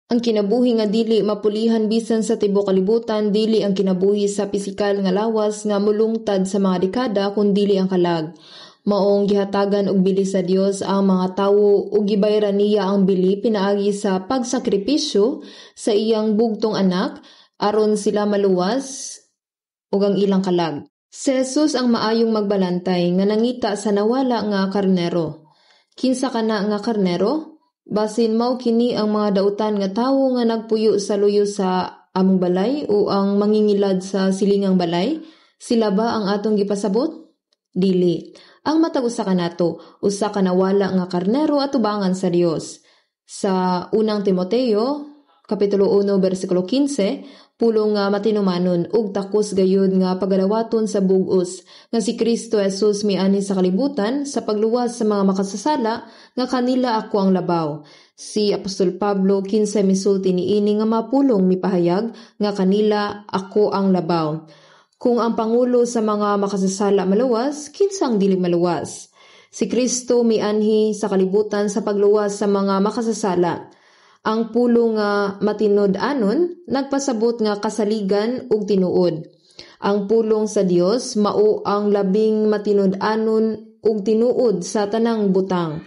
Ang kinabuhi nga dili mapulihan bisan sa tibuok kalibutan, dili ang kinabuhi sa pisikal nga lawas nga mulungtad sa mga dekada kundili ang kalag. Maong gihatagan og bili sa Dios ang mga tawo ug gibayran niya ang bili pinaagi sa pagsakripisyo sa iyang bugtong anak aron sila maluwas ug ang ilang kalag. Si Jesus ang maayong magbalantay nga nangita sa nawala nga karnero. Kinsa kana nga karnero? Basin mao kini ang mga dautan nga tawo nga nagpuyo sa luyo sa among balay o ang mangingilad sa silingang balay? Sila ba ang atong gipasabot? Dili. Ang matag usa kanato, usa ka nawala nga karnero atubangan sa Dios. Sa unang Timoteo, Kapitulo 1, versikulo 15, pulong nga matinumanon ug takos gayud nga pagadawaton sa bug-os nga si Kristo Jesus miani sa kalibutan sa pagluwas sa mga makasasala nga kanila ako ang labaw. Si Apostol Pablo kinsa misulti niini nga mapulong mipahayag nga kanila ako ang labaw. Kung ang pangulo sa mga makasasala maluwas, kinsang dili maluwas? Si Kristo mianhi sa kalibutan sa pagluwas sa mga makasasala. Ang pulong nga matinud-anon nagpasabot nga kasaligan ug tinuod. Ang pulong sa Dios mao ang labing matinud-anon ug tinuod sa tanang butang.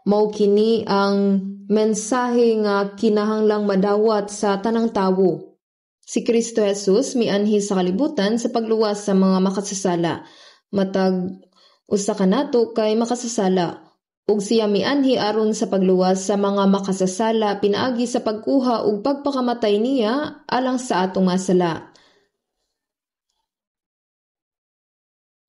Mao kini ang mensahe nga kinahanglang madawat sa tanang tawo. Si Kristo Jesus mianhi sa kalibutan sa pagluwas sa mga makasasala. Matag usa kanato kay makasasala. Ug siya mianhi aron sa pagluwas sa mga makasasala pinaagi sa pagkuha ug pagpakamatay niya alang sa atong mga sala.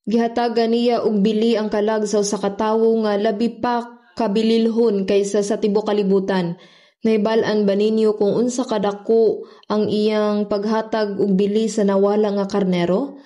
Gihatagan niya og bili ang kalag sa usa ka tawo nga labi pa kabililhon kaysa sa tibuok kalibutan. Nahibal-an ba ninyo kung unsa kadako ang iyang paghatag og bili sa nawala nga karnero?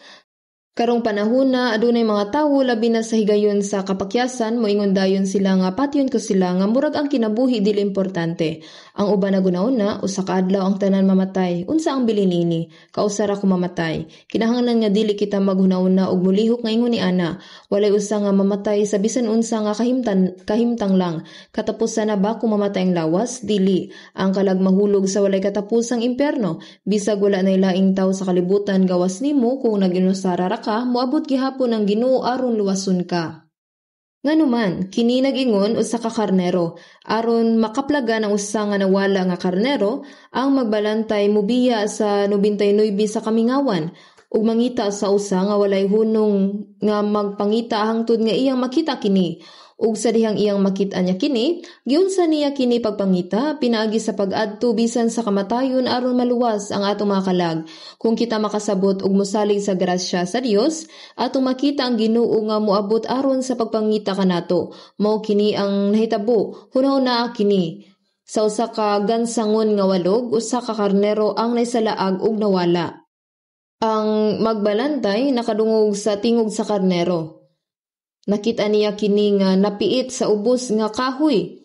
Karong panahon na adunay mga tawo labi na sa higayon sa kapakyasan moingon dayon sila nga patyon ko sila nga murag ang kinabuhi dili importante. Ang uban na gunawna usa ka adlaw ang tanan mamatay. Unsa ang bilinini? Kausara ko mamatay. Kinahanglan nga dili kita maghunahuna og mulihok nga ingon ni ana. Walay usa nga mamatay sa bisan unsa nga kahimtang lang. Katapusan na ba kung mamatay ang lawas? Dili. Ang kalag mahulog sa walay katapusang impyerno. Bisag wala nay laing tawo sa kalibutan gawas nimo kung naginusara ra ka, moabot gihapon ang Ginoo aron luwason ka. Nganuman, kini nag-ingon usa ka karnero, aron makaplagan ang usa nga nawala nga karnero, ang magbalantay mubiya sa 99 sa kamingawan, ug mangita sa usa nga walay hunong nga magpangita hangtod nga iyang makita kini. Ug sa dihang iyang makita niya kini, giunsa niya kini pagpangita, pinaagi sa pag-adto bisan sa kamatayon aron maluwas ang atong mga kalag. Kung kita makasabot ug mosalig sa grasya sa Dios, atong makita ang Ginoo nga moabot aron sa pagpangita kanato. Mao kini ang nahitabo, hunahuna kini. Sa usa ka gansangon nga walog, usa ka karnero ang naisalaag ug nawala. Ang magbalantay nakadungog sa tingog sa karnero. Nakita niya kini nga napiit sa ubos nga kahoy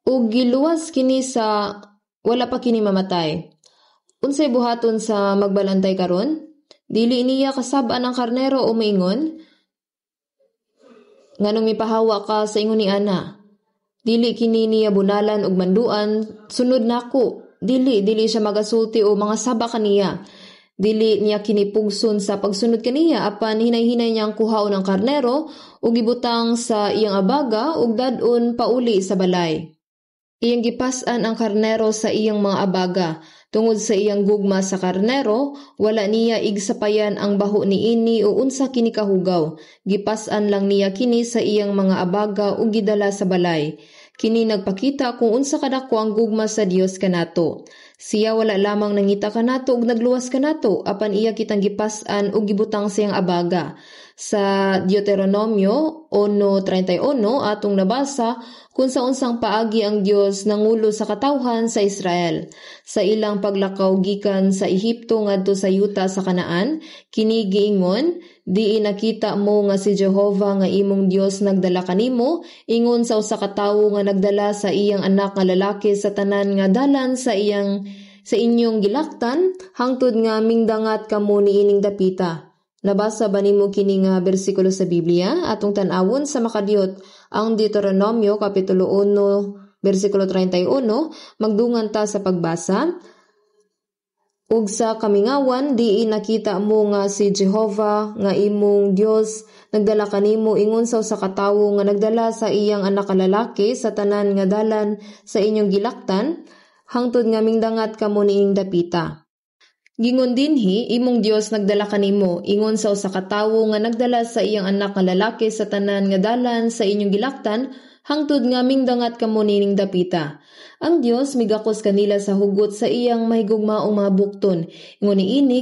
ug giluwas kini sa wala pa kini mamatay. Unsay buhaton sa magbalantay karon? Dili niya kasab-an ang karnero o maingon nganong mipahawa ka sa ingon ni ana. Dili kini niya bunalan ug manduan sunod nako. Dili siya magasulti o mga saba kaniya. Dili niya kinipugson sa pagsunod kaniya apan hinay-hinay niyang kuhaon ang karnero ug gibutang sa iyang abaga ug dadon pauli sa balay. Iyang gipas-an ang karnero sa iyang mga abaga. Tungod sa iyang gugma sa karnero, wala niya igsapayan ang baho niini o unsa kini kahugaw. Gipas-an lang niya kini sa iyang mga abaga ug gidala sa balay. Kini nagpakita kung unsa kadako ang gugma sa Dios kanato. Siya wala lamang nangita kanato ug nagluwas kanato apan iya kitang gipas-an ug gibutang sa iyang abaga. Sa Deuteronomio 1:31 atong nabasa kung sa unsang paagi ang Dios nangulo sa katawhan sa Israel. Sa ilang paglakaw gikan sa Ehipto ngadto sa yuta sa Kanaan, kini giingon, "Di nakita mo nga si Jehova nga imong Dios nagdala kanimo, ingon sa usa ka tawo nga nagdala sa iyang anak nga lalaki sa tanan nga dalan sa inyong gilaktan, hangtod nga mingdangat kamo niining dapita." Nabasa ba nimo kini nga bersikulo sa Biblia? Atong tan-awon sa makadiyot ang Deuteronomio kapitulo 1 bersikulo 31, magdungan ta sa pagbasa. Ug sa kamingawan di nakita mo nga si Jehova nga imong Dios nagdala kanimo ingon sa usa ka tawo nga nagdala sa iyang anak ka lalaki sa tanan nga dalan sa inyong gilaktan, hangtod nga mingdangat kamo niining dapita. Gingon dinhi imong Dios nagdala kanimo ingon sa usa ka tawo nga nagdala sa iyang anak nga lalaki sa tanan nga dalan sa inyong gilaktan, hangtod nga mingdangat kamo nining dapita. Ang Dios migakos kanila sa hugot sa iyang mahigugmaong mga bukton. Ingon niini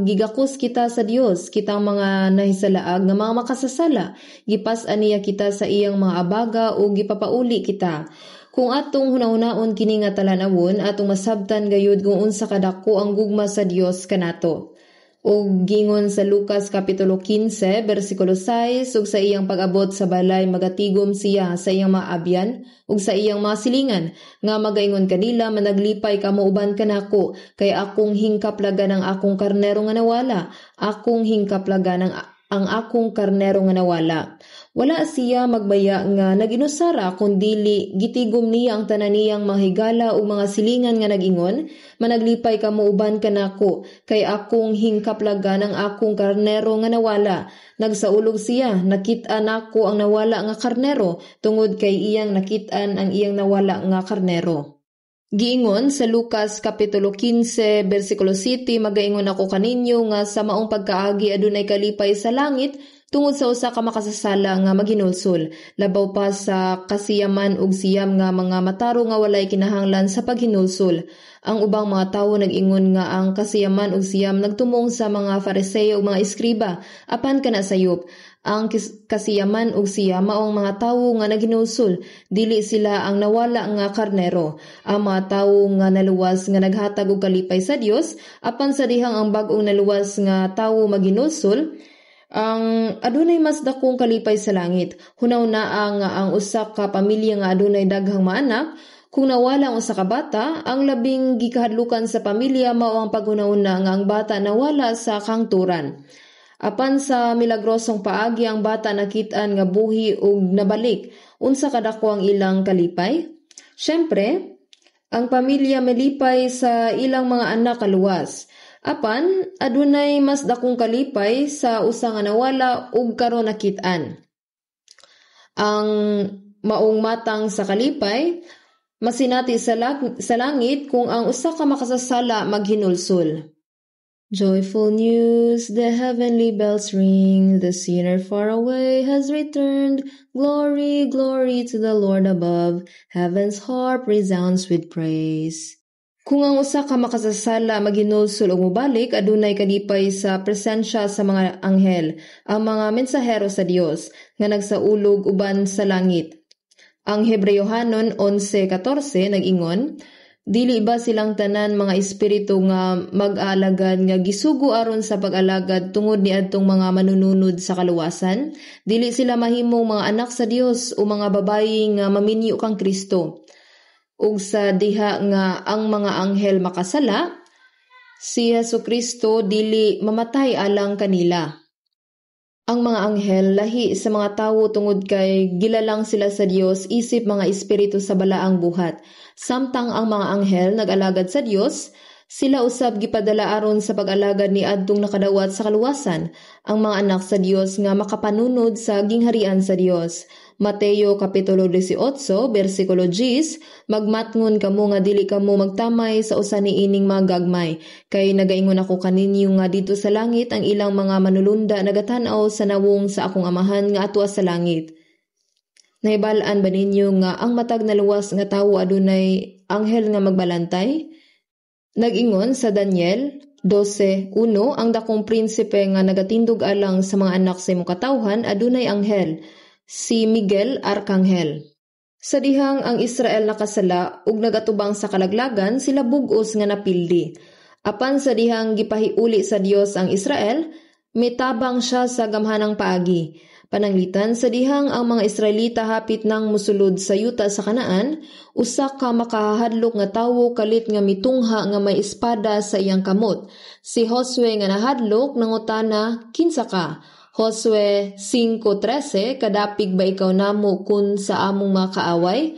gigakos kita sa Dios, kitang mga nahisalaag nga mga makasasala. Gipas-an niya kita sa iyang mga abaga o gipapauli kita. Kung atong hunahunaon kini nga talanawon, atong masabtan gayud kung unsa kadako ang gugma sa Dios kanato. Og gingon sa Lucas kapitulo 15 bersikulo 6, ug sa iyang pag-abot sa balay magatigom siya sa iyang mga abyan ug sa iyang mga silingan nga magaingon kanila, "Managlipay kamo uban kanako, kay akong hingkaplagan ang akong karnero nga nawala, akong hingkaplagan ang akong karnero nga nawala." Wala siya magbaya nga naginusara kundili gitigom niya ang tanan niyang mga higala o mga silingan nga nagingon, "Managlipay kamo uban kanako, kay akong hingkaplagan ang akong karnero nga nawala." Nagsaulog siya, "Nakit-an ako ang nawala nga karnero," tungod kay iyang nakit-an ang iyang nawala nga karnero. Giingon sa Lucas kapitulo 15 bersikulo 7, "Magaingon ako kaninyo nga sa maong pagkaagi adunay kalipay sa langit tungod sa usa ka makasasala nga maghinulsol, labaw pa sa kasiyaman ug siyam nga mga mataro nga walay kinahanglan sa paghinulsol." Ang ubang mga tawo nag-ingon nga ang kasiyaman ug siyam nagtumong sa mga Fariseo ug mga eskriba, apan kana sayop. Ang kasiyaman ug siya maong mga tawo nga naghinulsol, dili sila ang nawala nga karnero. Ang mga tawo nga naluwas nga naghatag og kalipay sa Dios, apan sa dihang ang bag-ong naluwas nga tawo maghinulsol, Ang adunay mas dakong kalipay sa langit. Hunaw na ang usa ka pamilya nga adunay daghang maanak. Kung nawala ang usa ka bata, ang labing gikahadlukan sa pamilya mao ang paghunahuna nga ang bata nawala sa kangturan. Apan sa milagrosong paagi ang bata nakit-an nga buhi ug nabalik. Unsa kadako ang ilang kalipay? Syempre, ang pamilya malipay sa ilang mga anak kaluwas. Apan, adunay mas dakong kalipay sa usa nga nawala ug karon nakit-an. Ang maong matang sa kalipay, masinati sa langit kung ang usa ka makasasala maghinulsol. Joyful news, the heavenly bells ring, the sinner far away has returned. Glory, glory to the Lord above, heaven's harp resounds with praise. Kung ang usa ka makasasala maghinulsol o mubalik, adunay kalipay sa presensya sa mga anghel, ang mga mensahero sa Dios nga nagsaulog uban sa langit. Ang Hebreyohanon 11:14 nag-ingon, dili ba silang tanan mga espiritu nga mag-aalagad nga gisugo aron sa pag-alagad tungod niadtong mga manununod sa kaluwasan? Dili sila mahimong mga anak sa Dios o mga babayi nga maminyo kang Kristo. Ug sa diha nga ang mga anghel makasala, si Hesukristo dili mamatay alang kanila. Ang mga anghel lahi sa mga tawo tungod kay gilalang sila sa Dios isip mga espiritu sa balaang buhat. Samtang ang mga anghel nag-alagad sa Dios, sila usab gipadala aron sa pag-alagad ni adtong nakadawat sa kaluwasan, ang mga anak sa Dios nga makapanunod sa gingharian sa Dios. Mateo kapitulo 18 bersikulo 10, magmatngon kamo nga dili kamo magtamay sa usa niining mga gagmay, kay nagaingon ako kaninyo nga dito sa langit ang ilang mga manulunda nagatan-aw sa nawong sa akong amahan nga atwa sa langit. Nahibalaan ba ninyo nga ang matag na luwas nga tawo adunay anghel nga magbalantay? Nag-ingon sa Daniel 12:1, ang dakong prinsipe nga nagatindog alang sa mga anak sa imong katawhan adunay anghel, si Miguel Arkanghel. Sa dihang ang Israel nakasala ug nagatubang sa kalaglagan, sila bug-os nga napildi. Apan sa dihang gipahiuli sa Dios ang Israel, mitabang siya sa gamhanang paagi. Pananglitan sa dihang ang mga Israelita hapit nang musulod sa yuta sa Kanaan, usa ka makahadlok nga tawo kalit nga mitungha nga may espada sa iyang kamot. Si Josue nga nahadlok nangutana, kinsa ka? Josue 5:13, kadapig ba ikaw namo kun sa among mga kaaway?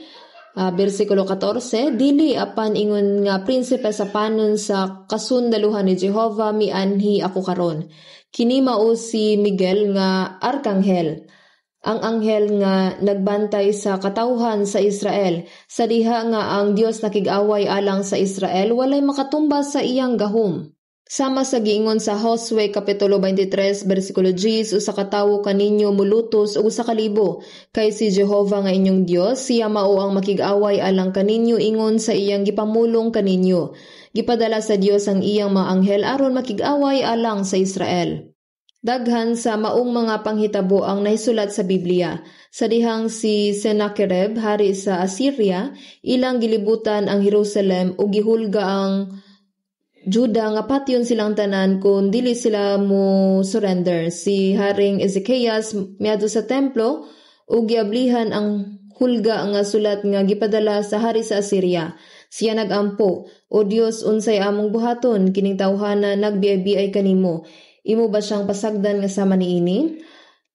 Bersikulo 14, dili apan ingon nga prinsipe sa panon sa kasundaluhan ni Jehova mianhi ako karon. Kini mao si Miguel nga Arkanghel, ang anghel nga nagbantay sa katawhan sa Israel. Sa diha nga ang Dios nakig-away alang sa Israel, walay makatumbas sa iyang gahom. Sama sa giingon sa Josue kapitulo 23 bersikulo 10, usa ka tawo kaninyo mulutos ug usa ka libo, kay si Jehova nga inyong Dios siya mao ang makig-away alang kaninyo ingon sa iyang gipamulong kaninyo. Gipadala sa Dios ang iyang mga anghel aron makig-away alang sa Israel. Daghan sa maong mga panghitabo ang nahisulat sa Biblia. Sa dihang si Sennacherib hari sa Assyria, ilang gilibutan ang Jerusalem ug gihulga ang Juda nga patyon silang tanan kung dili sila mo surrender. Si Haring Ezekias miadto sa templo ug giablihan ang hulga nga sulat nga gipadala sa hari sa Assyria. Siya nagampo, "O Dios, unsay among buhaton kining tawhana nagbiay-biay kanimo? Imo ba siyang pasagdan nga sama niini?"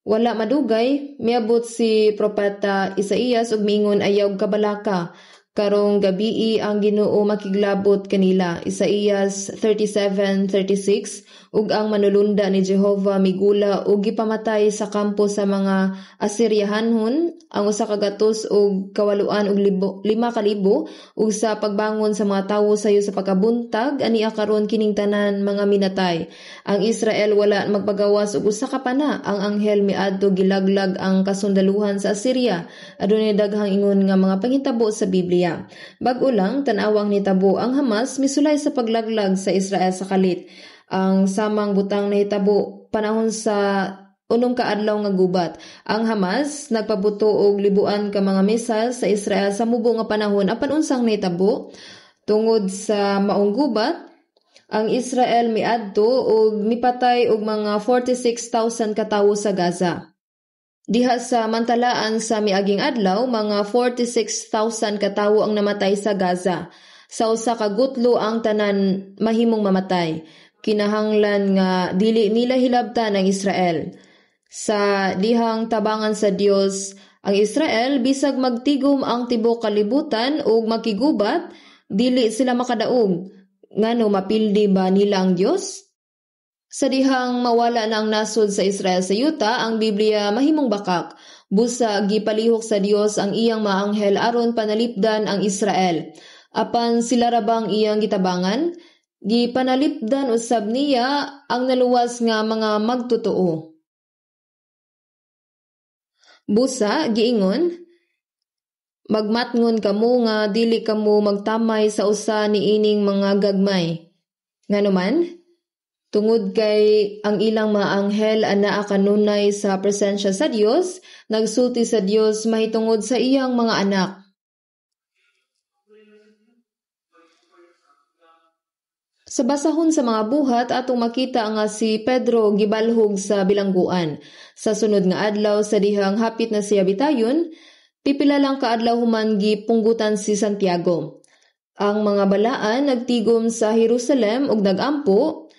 Wala madugay, miabot si propeta Isaías ug miingon, "Ayaw kabalaka. Karong gabii ang Ginoo makiglabot kanila." Isaías 37:36, ug ang manulunda ni Jehova migula ug gipamatay sa kampo sa mga Asiryahanhon ang 100 ug 5,000 ug sa pagbangon sa mga tawo sayo sa pagkabuntag ania karon kining tanan mga minatay. Ang Israel wala magpagawas og usa ka pana. Ang anghel miadto gilaglag ang kasundaluhan sa Assyria. Adunay daghang ingon nga mga panghitabo sa Biblia. Bag-o lang tan-awang nitabo ang Hamas misulay sa paglaglag sa Israel sa kalit. Ang samang butang nahitabo panahon sa unong kaadlaw nga gubat. Ang Hamas nagpabuto og libuan ka mga missile sa Israel sa mubo nga panahon apan unsang nahitabo tungod sa maong gubat. Ang Israel miadto ug mipatay og mga 46,000 katawo sa Gaza. Diha sa mantalaan sa miaging adlaw, mga 46,000 katawo ang namatay sa Gaza. Sa usa ka gutlo ang tanan mahimong mamatay. Kinahanglan nga dili nila hilabtan ang Israel. Sa dihang tabangan sa Dios, ang Israel bisag magtigom ang tibuok kalibutan ug makigubat, dili sila makadaog. Ngano mapildi ba nila ang Dios? Sa dihang mawala na ang nasod sa Israel sa yuta, ang Biblia mahimong bakak. Busa gipalihok sa Dios ang iyang maanghel aron panalipdan ang Israel. Apan sila rabang iyang gitabangan, gipanalipdan usab niya ang naluwas nga mga magtotoo. Busa giingon, magmatngon kamo nga dili kamo magtamay sa usa niining mga gagmay. Nganuman, tungod kay ang ilang mga anghel anaa kanunay sa presensya sa Dios, nagsulti sa Dios mahitungod sa iyang mga anak. Sa basahon sa mga buhat atong makita nga si Pedro gibalhog sa bilangguan. Sa sunod nga adlaw sa dihang hapit na siya bitayon, pipila lang ka adlaw human gipunggutan si Santiago. Ang mga balaan nagtigom sa Jerusalem ug nagampo,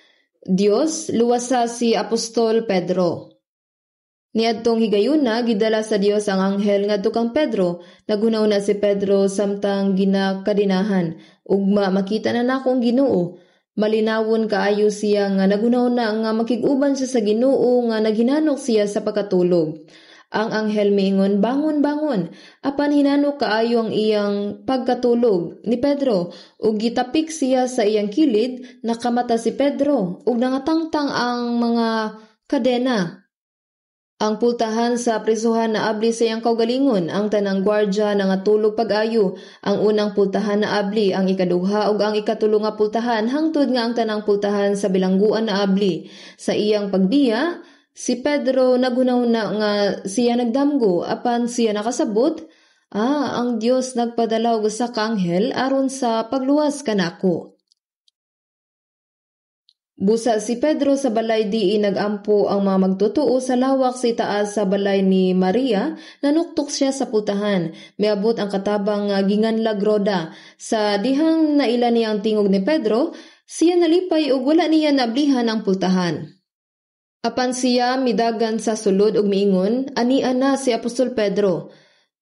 Dios luwasa si Apostol Pedro. Niadtong higayuna gidala sa Dios ang anghel ngadto kang Pedro. Naghunaw na si Pedro samtang ginakadinahan. Ugma makita na nakong Ginoo. Malinawon kaayo siya nga nagunaw na nga makig-uban siya sa Ginoo nga naghinanok siya sa pagkatulog. Ang anghel miingon, bangon, bangon. Apan hinanok kaayo ang iyang pagkatulog ni Pedro ug gitapik siya sa iyang kilid, nakamata si Pedro ug nangatangtang ang mga kadena. Ang pultahan sa prisuhan na abli sa iyang kaugalingon, ang tanang gwardya nangatulog pag-ayo. Ang unang pultahan na abli, ang ikaduha ug ang ikatulo nga pultahan, hangtod nga ang tanang pultahan sa bilangguan na abli. Sa iyang pagdiya, si Pedro nagunaw na nga siya nagdamgo, apan siya nakasabot, ang Dios nagpadala og usa ka anghel aron sa pagluwas kanako. Busa si Pedro sa balay diin nagampo ang mga magtotoo sa lawak sa itaas sa balay ni Maria, nanuktok siya sa pultahan. Miabot ang katabang ginganlag roda. Sa dihang naila niya ang tingog ni Pedro, siya nalipay ug wala niya nablihan ang pultahan. Apan siya midagan sa sulod ug miingon, ania na si Apostol Pedro.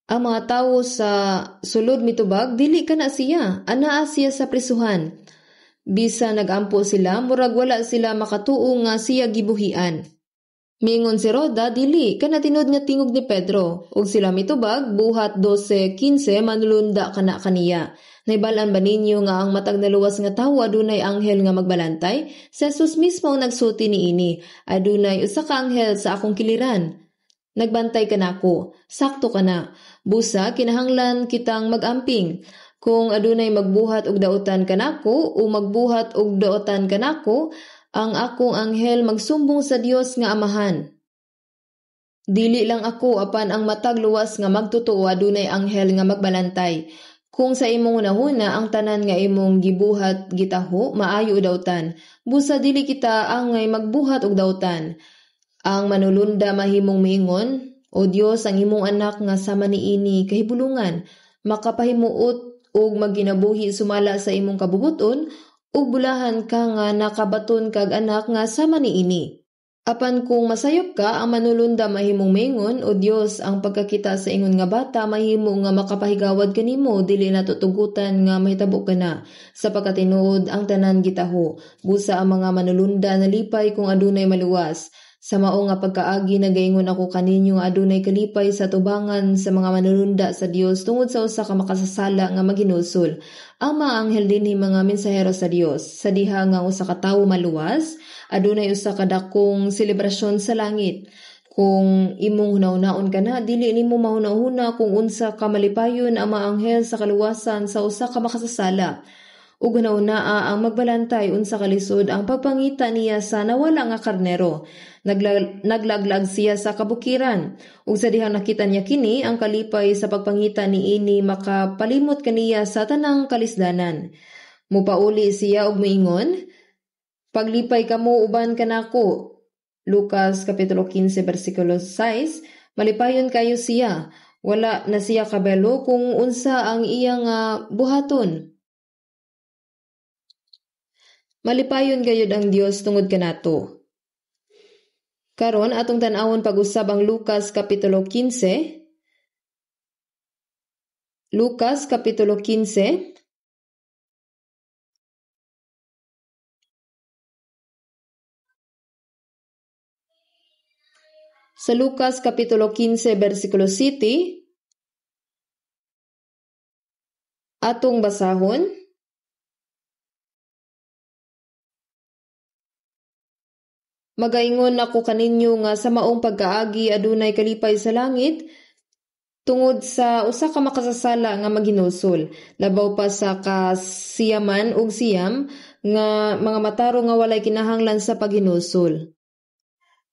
Ang mga tawo sa sulod mitubag, dili kana siya, anaa siya sa prisuhan. Bisa nagampo sila, murag wala sila makatuo nga siya gibuhian. Mingon si Roda, dili, kana tinod nga tingog ni Pedro. Ug sila mitubag, buhat 12:15, manulunda kana kaniya. Naibalaan ba ninyo nga ang matag naluwas nga tawo adunay anghel nga magbalantay? Si Jesus mismo ang nagsulti niini. Adunay usa ka anghel sa akong kiliran. Nagbantay ka nako, sakto ka na. Busa, kinahanglan kitang magamping. Kung adunay magbuhat og daotan kanako o magbuhat og daotan kanako, ang akong anghel magsumbong sa Dios nga Amahan. Dili lang ako apan ang matag luwas nga magtotoo adunay anghel nga magbalantay. Kung sa imong unahuna ang tanan nga imong gibuhat gitaho, maayo daotan. Busa dili kita angay magbuhat og daotan. Ang manulunda mahimong miingon, o Dios, ang imong anak nga sama niini kahibulungan, makapahimuot ug maginabuhi sumala sa imong kabubuton ug bulahan ka nga nakabaton kag anak nga sama niini. Apan kung masayop ka, ang manulunda mahimong maingon, o Dios, ang pagkakita sa ingon nga bata mahimo nga makapahigawad kanimo, dili na tutugutan nga mahitabo ka na. Sa pagkatinuod ang tanan gitaho, busa ang mga manulunda nalipay kung adunay maluwas. Sa mao nga pagkaagi nagaingon ako kaninyo nga adunay kalipay sa tubangan sa mga manulunda sa Dios tungod sa usa ka makasasala nga maginulsol. Ang mga anghel dinhi mga mensahero sa Dios. Sa diha nga usa ka tawo maluwas, adunay usa ka dakong selebrasyon sa langit. Kung imong hunahunahon ka na, dili nimo mahunahuna kung unsa ka malipayon ang mga anghel sa kaluwasan sa usa ka makasasala. Ug hunahunaa ang magbalantay unsa kalisod ang pagpangita niya sa nawala nga karnero. Naglaglag siya sa kabukiran. Ug sa dihang nakita niya kini, ang kalipay sa pagpangita niini makapalimot kaniya sa tanang kalisdanan. Mupauli siya og moingon, Paglipay kamo uban kanako. Lucas kapitulo 15 bersikulo 6, malipayon kayo siya. Wala na siya kabalo kung unsa ang iyang buhaton. Malipayon gayud ang Dios tungod kanato. Karon atong tan-awon pag-usab ang Lucas kapitulo 15. Lucas kapitulo 15. Sa Lucas kapitulo 15 bersikulo 7 atong basahon. Magaingon ako kaninyo nga sa maong pagkaagi adunay kalipay sa langit tungod sa usa ka makasasala nga maghinusol. Labaw pa sa kasiyaman ug siyam nga mga mataro nga walay kinahanglan sa paghinusol.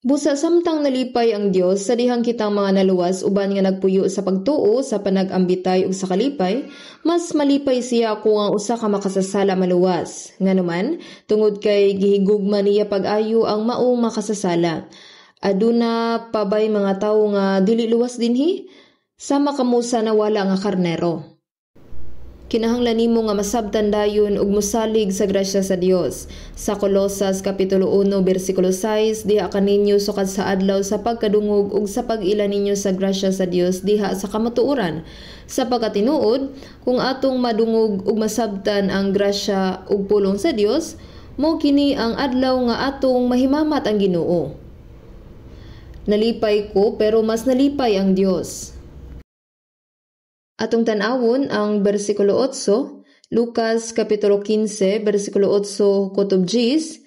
Busa samtang nalipay ang Dios sa dihang kitang mga naluwas uban nga nagpuyo sa pagtuo sa panagambitay ug sa kalipay, mas malipay siya kung ang usa ka makasasala maluwas. Nganuman, tungod kay gihigugma niya pag-ayo ang maong makasasala. Aduna pa bay mga tawo nga dili luwas dinhi? Sama kamo sa nawala nga karnero. Kinahanglan nimo nga masabtan dayon ug mosalig sa grasya sa Dios. Sa Colosas kapitulo 1 bersikulo 6, diha kaninyo sukad sa adlaw sa pagkadungog ug sa pag-ila ninyo sa grasya sa Dios diha sa kamatuoran. Sa pagkatinuod, kung atong madungog ug masabtan ang grasya ug pulong sa Dios, mao kini ang adlaw nga atong mahimamat ang Ginoo. Nalipay ko pero mas nalipay ang Dios. Atong tan-awon ang bersikulo 8, Lucas kapitulo 15, bersikulo 8 kutob 10.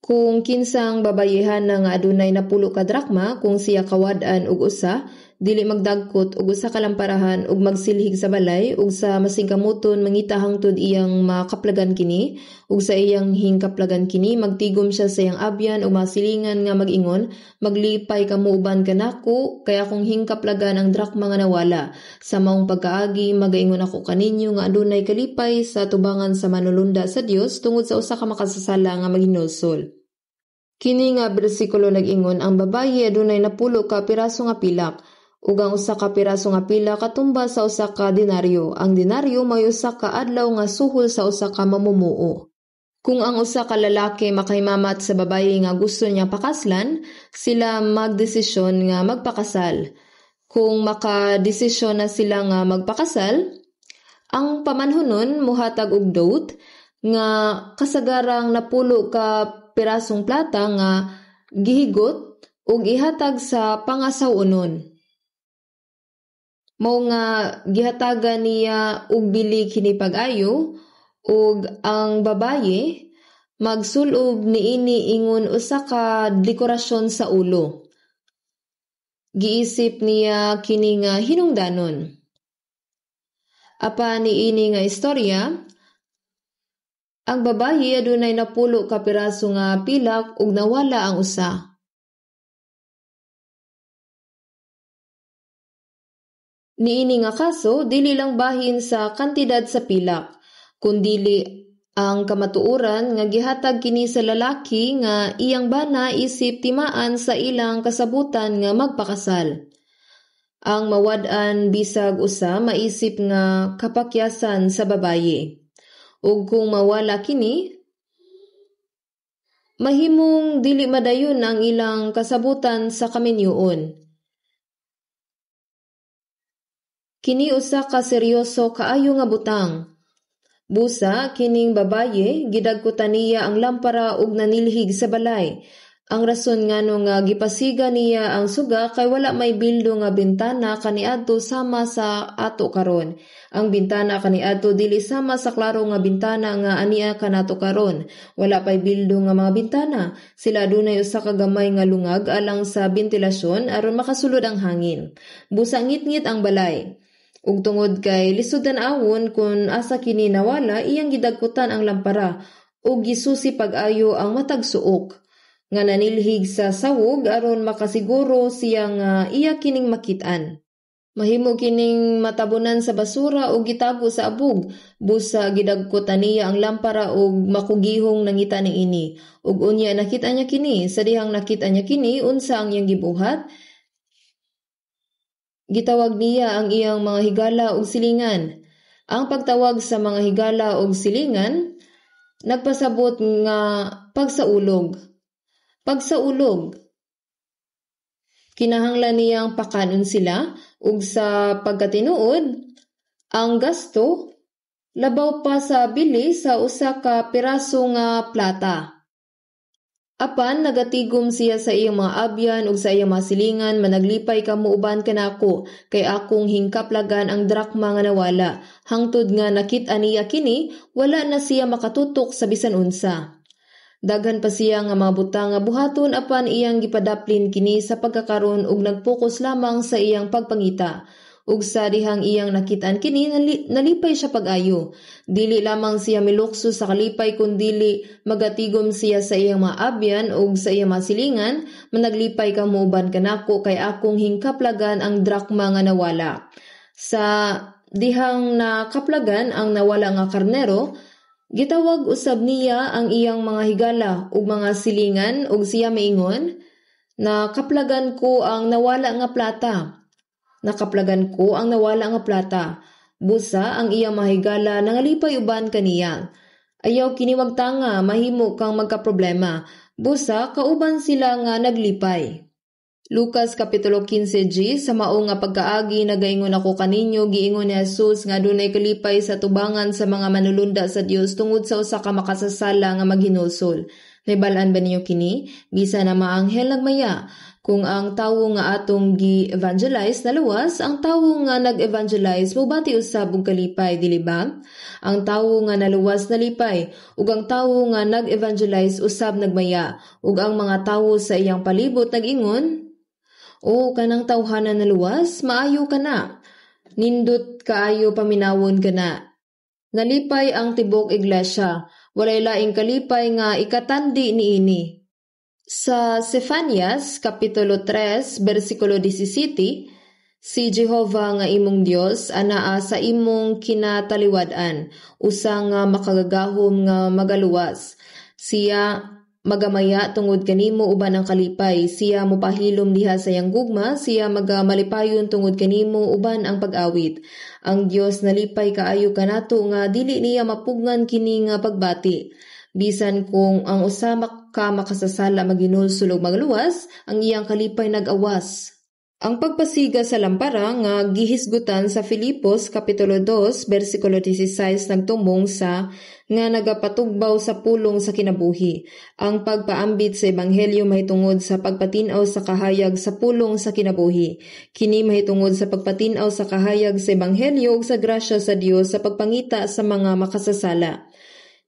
Kung kinsang babayehan na nga adunay napulo ka drakma, kung siya kawad-an og usa, dili magdagkot og usa ka lamparahan ug magsilhig sa balay ug sa masingkamuton mangita hangtod iyang makaplagan kini ug sa iyang hingkaplagan kini magtigom siya sa iyang abyan ug masilingan nga mag-ingon, maglipay kamo uban kanako kay akong hingkaplagan ang drakma nga nawala. Sa maong pagkaagi magaingon ako kaninyo nga adunay kalipay sa tubangan sa manulunda sa Dios tungod sa usa ka makasasala nga maghinusol. Kini nga bersikulo nag-ingon, ang babayi adunay napulo ka piraso nga pilak ug ang usa ka piraso nga pila katumba sa usa ka denaryo. Ang denaryo may usa ka adlaw nga suhol sa usa ka mamumuo. Kung ang usa ka lalaki makahimamat sa babayi nga gusto niya pakaslan, sila magdesisyon nga magpakasal. Kung makadesisyon na sila nga magpakasal, ang pamanhunon mohatag og dot nga kasagarang napulo ka pirasong plata nga gihigot ug ihatag sa pangasawunon. Mao nga gihatagan niya og bili kini pag-ayo ug ang babaye magsulob niini ingon usa ka dekorasyon sa ulo. Giisip niya kini nga hinungdanon. Apan niini nga istorya, ang babaye adunay napulo ka piraso nga pilak ug nawala ang usa. Niini nga kaso, dili lang bahin sa kantidad sa pilak, kundili ang kamatuoran nga gihatag kini sa lalaki nga iyang bana isip timaan sa ilang kasabutan nga magpakasal. Ang mawad-an bisag usa maisip nga kapakyasan sa babaye. Ug kung mawala kini, mahimong dili madayon ang ilang kasabutan sa kaminyoon. Kini usa ka seryoso kaayo nga butang. Busa kining babaye gidagkutan niya ang lampara ug nanilhig sa balay. Ang rason ngano nga gipasiga niya ang suga kay wala may bildo nga bintana kaniadto sama sa ato karon. Ang bintana kaniadto dili sama sa klaro nga bintana nga ania kanato karon. Wala pay bildo nga mga bintana. Sila adunay usa ka gamay nga lungag alang sa bentilasyon aron makasulod ang hangin. Busa ngit-ngit ang balay. Ug tungod kay lisod tan-awon kun asa kini nawala, iyang gidagkutan ang lampara ug gisusi pag-ayo ang matag suok nga nanilhig sa sawog aron makasiguro siya nga iya kining makit-an. Mahimo kining matabunan sa basura o gitago sa abog. Busa gidagkot aniya ang lampara og makugihong nangita ni ini. Ug unya nakita niya kini, sa dihang nakita niya kini unsa ang iyang gibuhat. Gitawag niya ang iyang mga higala ug silingan. Ang pagtawag sa mga higala ug silingan nagpasabot nga pagsaulog. Pagsaulog. Kinahanglan niyang pakanon sila ug sa pagkatinuod ang gasto labaw pa sa bili sa usa ka piraso nga plata. Apan nagatigom siya sa iyang mga abyan ug sa iyang mga silingan, managlipay ka muuban kanako kay akong hingkaplagan ang drakma nga nawala. Hangtod nga nakit-a niya kini, wala na siya makatutok sa bisan unsa. Daghan pa siya nga mga butang nga buhaton apan iyang gipadaplin kini sa pagkakaron ug nagpokus lamang sa iyang pagpangita. Ug sa dihang iyang nakitaan kini, nalipay siya pag-ayo. Dili lamang siya milukso sa kalipay kundili magatigom siya sa iyang mga abyan ug sa iyang mga silingan, managlipay ka muuban kanako kay akong hingkaplagan ang drakma nga nawala. Sa dihang nakaplagan ang nawala nga karnero, gitawag usab niya ang iyang mga higala ug mga silingan ug siya maingon, nakaplagan ko ang nawala nga plata. Nakaplagan ko ang nawala nga plata. Busa ang iyang mahigala nangalipay uban kaniya. Ayaw kini magtanga, mahimo kang magkaproblema. Busa kauban sila nga naglipay. Lucas Kapitulo 15:G, sa mao nga pagkaagi nagaingon ako kaninyo, giingon ni Jesus nga dunay kalipay sa tubangan sa mga manulunda sa Dios tungod sa usa ka makasasala nga maghinulsol. Nahibalaan ba ninyo kini? Bisa na maanghel nagmaya. Kung ang tawo nga atong gi-evangelize naluwas, ang tawo nga nag-evangelize mubati usab og kalipay, dili ba? Ang tawo nga naluwas nalipay, ug ang tawo nga nag-evangelize usab nagmaya, ug ang mga tawo sa iyang palibot nag-ingon, "O kanang tawhanan naluwas, maayo ka na. Nindot kaayo paminawon ka na." Nalipay ang tibok iglesia, walay laing kalipay nga ikatandi niini. Sa Sefanias, Kapitulo 3, versikulo 17, si Jehovah nga imong Dios anaa sa imong kinataliwad-an, usa nga makagagahom nga magaluwas. Siya magamaya tungod kanimo uban ang kalipay, siya mopahilom diha sa iyang gugma, siya magamalipayon tungod kanimo uban ang pag-awit. Ang Dios nalipay kaayo kanato nga dili niya mapugngan kini nga pagbati. Bisan kung ang usa ka makasasala maginulsol ug magluwas, ang iyang kalipay nag-awas. Ang pagpasiga sa lampara nga gihisgutan sa Filipos Kapitulo 2 versikulo 16 nagtumbong sa nga nagapatugbaw sa pulong sa kinabuhi. Ang pagpaambit sa ebanghelyo mahitungod sa pagpatinaw sa kahayag sa pulong sa kinabuhi. Kini mahitungod sa pagpatinaw sa kahayag sa ebanghelyo ug sa grasya sa Dios sa pagpangita sa mga makasasala.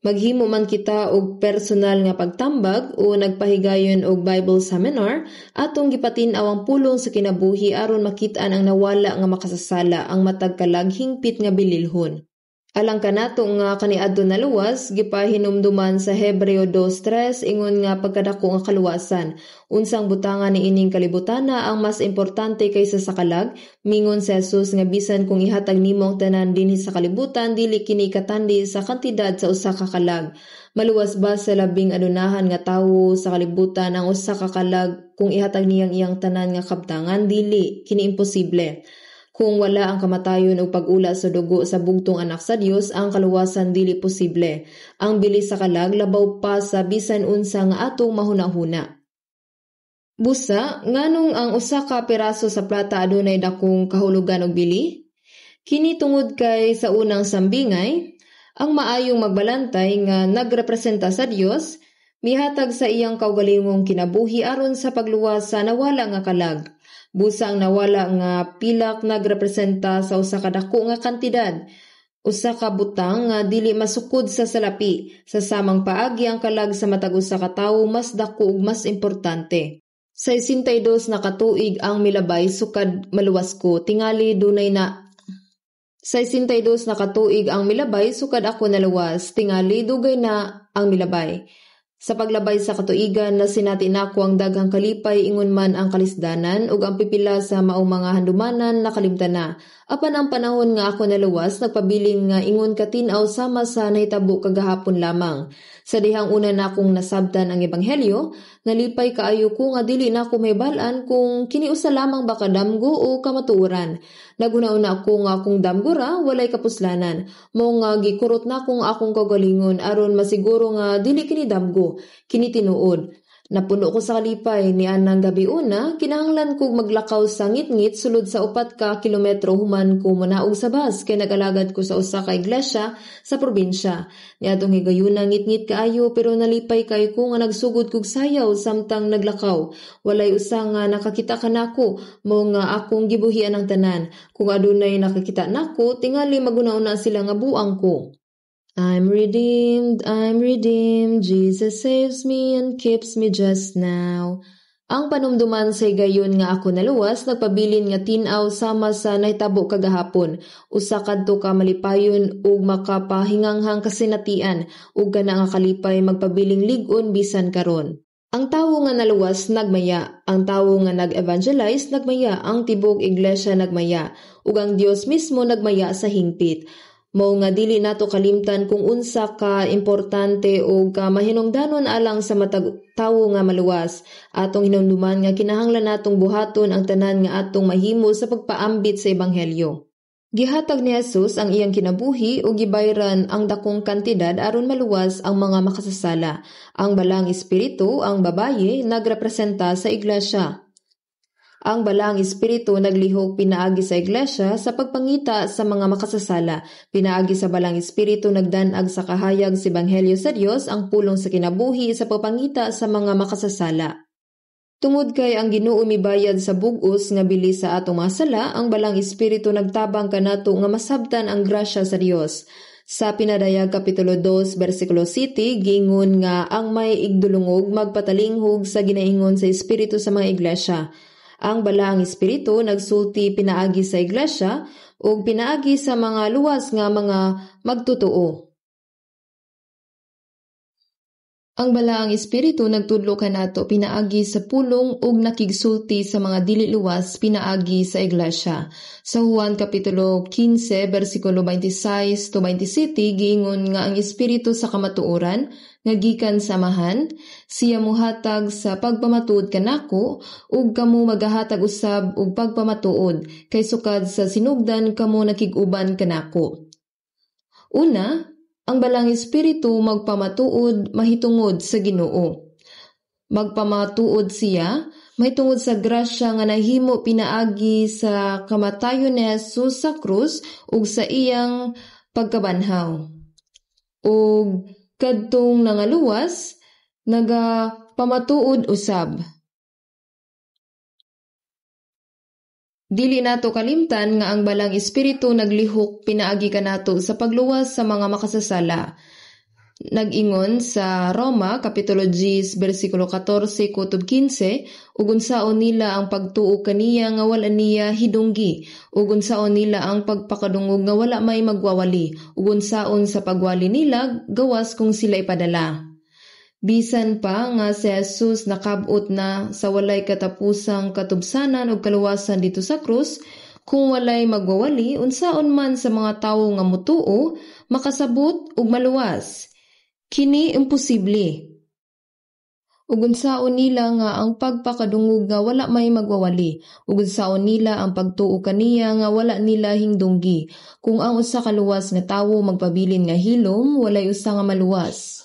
Maghimo man kita og personal nga pagtambag o nagpahigayon og Bible seminar, atong gipatin-aw ang pulong sa kinabuhi aron makit-an ang nawala nga makasasala, ang matag kalaghingpit nga bililhon. Alang kanato nga kaniadto naluwas, gipahinumduman sa Hebreo 2:3 ingon nga pagkadako nga kaluwasan. Unsang butangan ni ining kalibutana ang mas importante kaysa sa kalag? Mingon si Jesus nga bisan kung ihatag nimo ang tanan dinhi sa kalibutan, dili kini katandi sa kantidad sa usa ka kalag. Maluwas ba sa labing adunahan nga tawo sa kalibutan ang usa ka kalag kung ihatag niyang iyang tanan nga kabtangan? Dili, kini imposible. Kung wala ang kamatayon o pag-ula sa dugo sa bugtong anak sa Dios, ang kaluwasan dili posible. Ang bilis sa kalag labaw pa sa bisan unsa nga atong mahuna-huna. Busa, nganong ang usa ka piraso sa plata adunay dakong kahulugan og bili? Kini tungod kay sa unang sambingay, ang maayong magbalantay nga nagrepresenta sa Dios, mihatag sa iyang kaugalingong kinabuhi aron sa pagluwas sa nawala nga kalag. Busa ang nawala nga pilak nagrepresenta sa usa ka dako nga kantidad. Usa ka butang nga dili masukod sa salapi. Sa samang paagi ang kalag sa matag usa ka tawo mas dako ug mas importante. Sa 62 na katuig ang milabay sukad maluwas ko, tingali dunay na. Sa 62 na katuig ang milabay sukad ako naluwas, tingali dugay na ang milabay. Sa paglabay sa katuigan na sinati nako ang daghang kalipay ingon man ang kalisdanan ug ang pipila sa maong mga handumanan nakalimtan na. Apan ang panahon nga ako naluwas nagpabiling nga ingon katinaw sama sa nahitabo kagahapon lamang. Sa dihang una na akong nasabtan ang ebanghelyo, nalipay kaayo ko nga dili na ako mahibalan kung kini usa lamang ba kadamgo o kamatuoran. Naguna-una ako nga akong damgura walay kapuslanan. Mo nga gikurot na akong akong kagalingon aron masiguro nga dili kini damgo, kini tinuod. Napuno ko sa kalipay ni anang gabi una, kinahanglan kog maglakaw sa ngit-ngit sulod sa 4 ka kilometro human ko manaog sa bus kay nag-alagad ko sa usa ka iglesia sa probinsya. Niadtong higayuna ngit-ngit kaayo pero nalipay kay ko nga nagsugod kog sayaw samtang naglakaw. Walay usa nga nakakita kanako, mo nga akong gibuhian ang tanan. Kung adunay nakakita nako, tingali maguna-una sila nga buang ko. I'm redeemed, Jesus saves me and keeps me just now. Ang panumduman sa gayon nga ako naluwas, nagpabilin nga tinaw sama sa nahitabo kagahapon. Usa kadto ka malipayon ug makapahinganghang kasinatian, ug kana nga kalipay magpabiling lig-on bisan karon. Ang tawo nga naluwas nagmaya, ang tawo nga nag-evangelize nagmaya, ang tibok iglesia nagmaya, ug ang Dios mismo nagmaya sa hingpit. Mao nga dili nato kalimtan kung unsa ka importante o ka mahinungdanon alang sa matag tawo nga maluwas. Atong hinumduman nga kinahanglan natong buhaton ang tanan nga atong mahimo sa pagpaambit sa ebanghelyo. Gihatag ni Jesus ang iyang kinabuhi ug gibayran ang dakong kantidad aron maluwas ang mga makasasala. Ang balang espiritu, ang babaye, nagrepresenta sa iglesia. Ang balang espiritu naglihok pinaagi sa iglesia sa pagpangita sa mga makasasala. Pinaagi sa balang espiritu nagdanag sa kahayag sa ebanghelyo sa Dios ang pulong sa kinabuhi sa pagpangita sa mga makasasala. Tungod kay ang Ginoo mibayad sa bug-os nga bili sa atong mga sala, ang balang espiritu nagtabang kanato nga masabtan ang grasya sa Dios. Sa Pinadayag Kapitulo 2, versikulo 7, gingon nga ang may igdulungog magpatalinghog sa ginaingon sa espiritu sa mga iglesia. Ang balang espiritu nagsulti pinaagi sa iglesia ug pinaagi sa mga luwas nga mga magtutuo. Ang balaang espiritu nagtudlo kanato pinaagi sa pulong ug nakigsulti sa mga dili luwas pinaagi sa iglesia. Sa Juan Kapitulo 15, versikulo 26 to 27, giingon nga ang espiritu sa kamatuoran nga gikan sa amahan, siya muhatag sa pagpamatuod kanako ug kamo magahatag usab og pagpamatuod kay sukad sa sinugdan kamo nakig-uban kanako. Una, ang balang espiritu magpamatuod mahitungod sa Ginoo. Magpamatuod siya mahitungod sa grasya nga nahimo pinaagi sa kamatayon ni Jesus sa krus ug sa iyang pagkabanhaw. Ug kadtong nangaluwas, nagapamatuod usab. Dili nato kalimtan nga ang balang espiritu naglihok pinaagi kanato sa pagluwas sa mga makasasala. Nag-ingon sa Roma Kapitulo 10 versikulo 14 kutob 15, ug unsaon nila ang pagtuo kaniya nga wala niya hidunggi, ug unsaon nila ang pagpakadungog nga wala may magwawali, ug unsaon sa pagwali nila gawas kung sila ipadala. Bisan pa nga si Jesus nakabot na sa walay katapusang katubsanan ug kaluwasan dito sa krus, kung walay magwawali unsaon man sa mga tawo nga mutuo makasabot ug maluwas. Kini imposible. Ug unsaon nila nga ang pagpakadungog nga wala may magwawali, ug unsaon nila ang pagtuo kaniya nga wala nila hingdunggi. Kung ang usa ka luwas nga tawo magpabilin nga hilom, walay usa nga maluwas.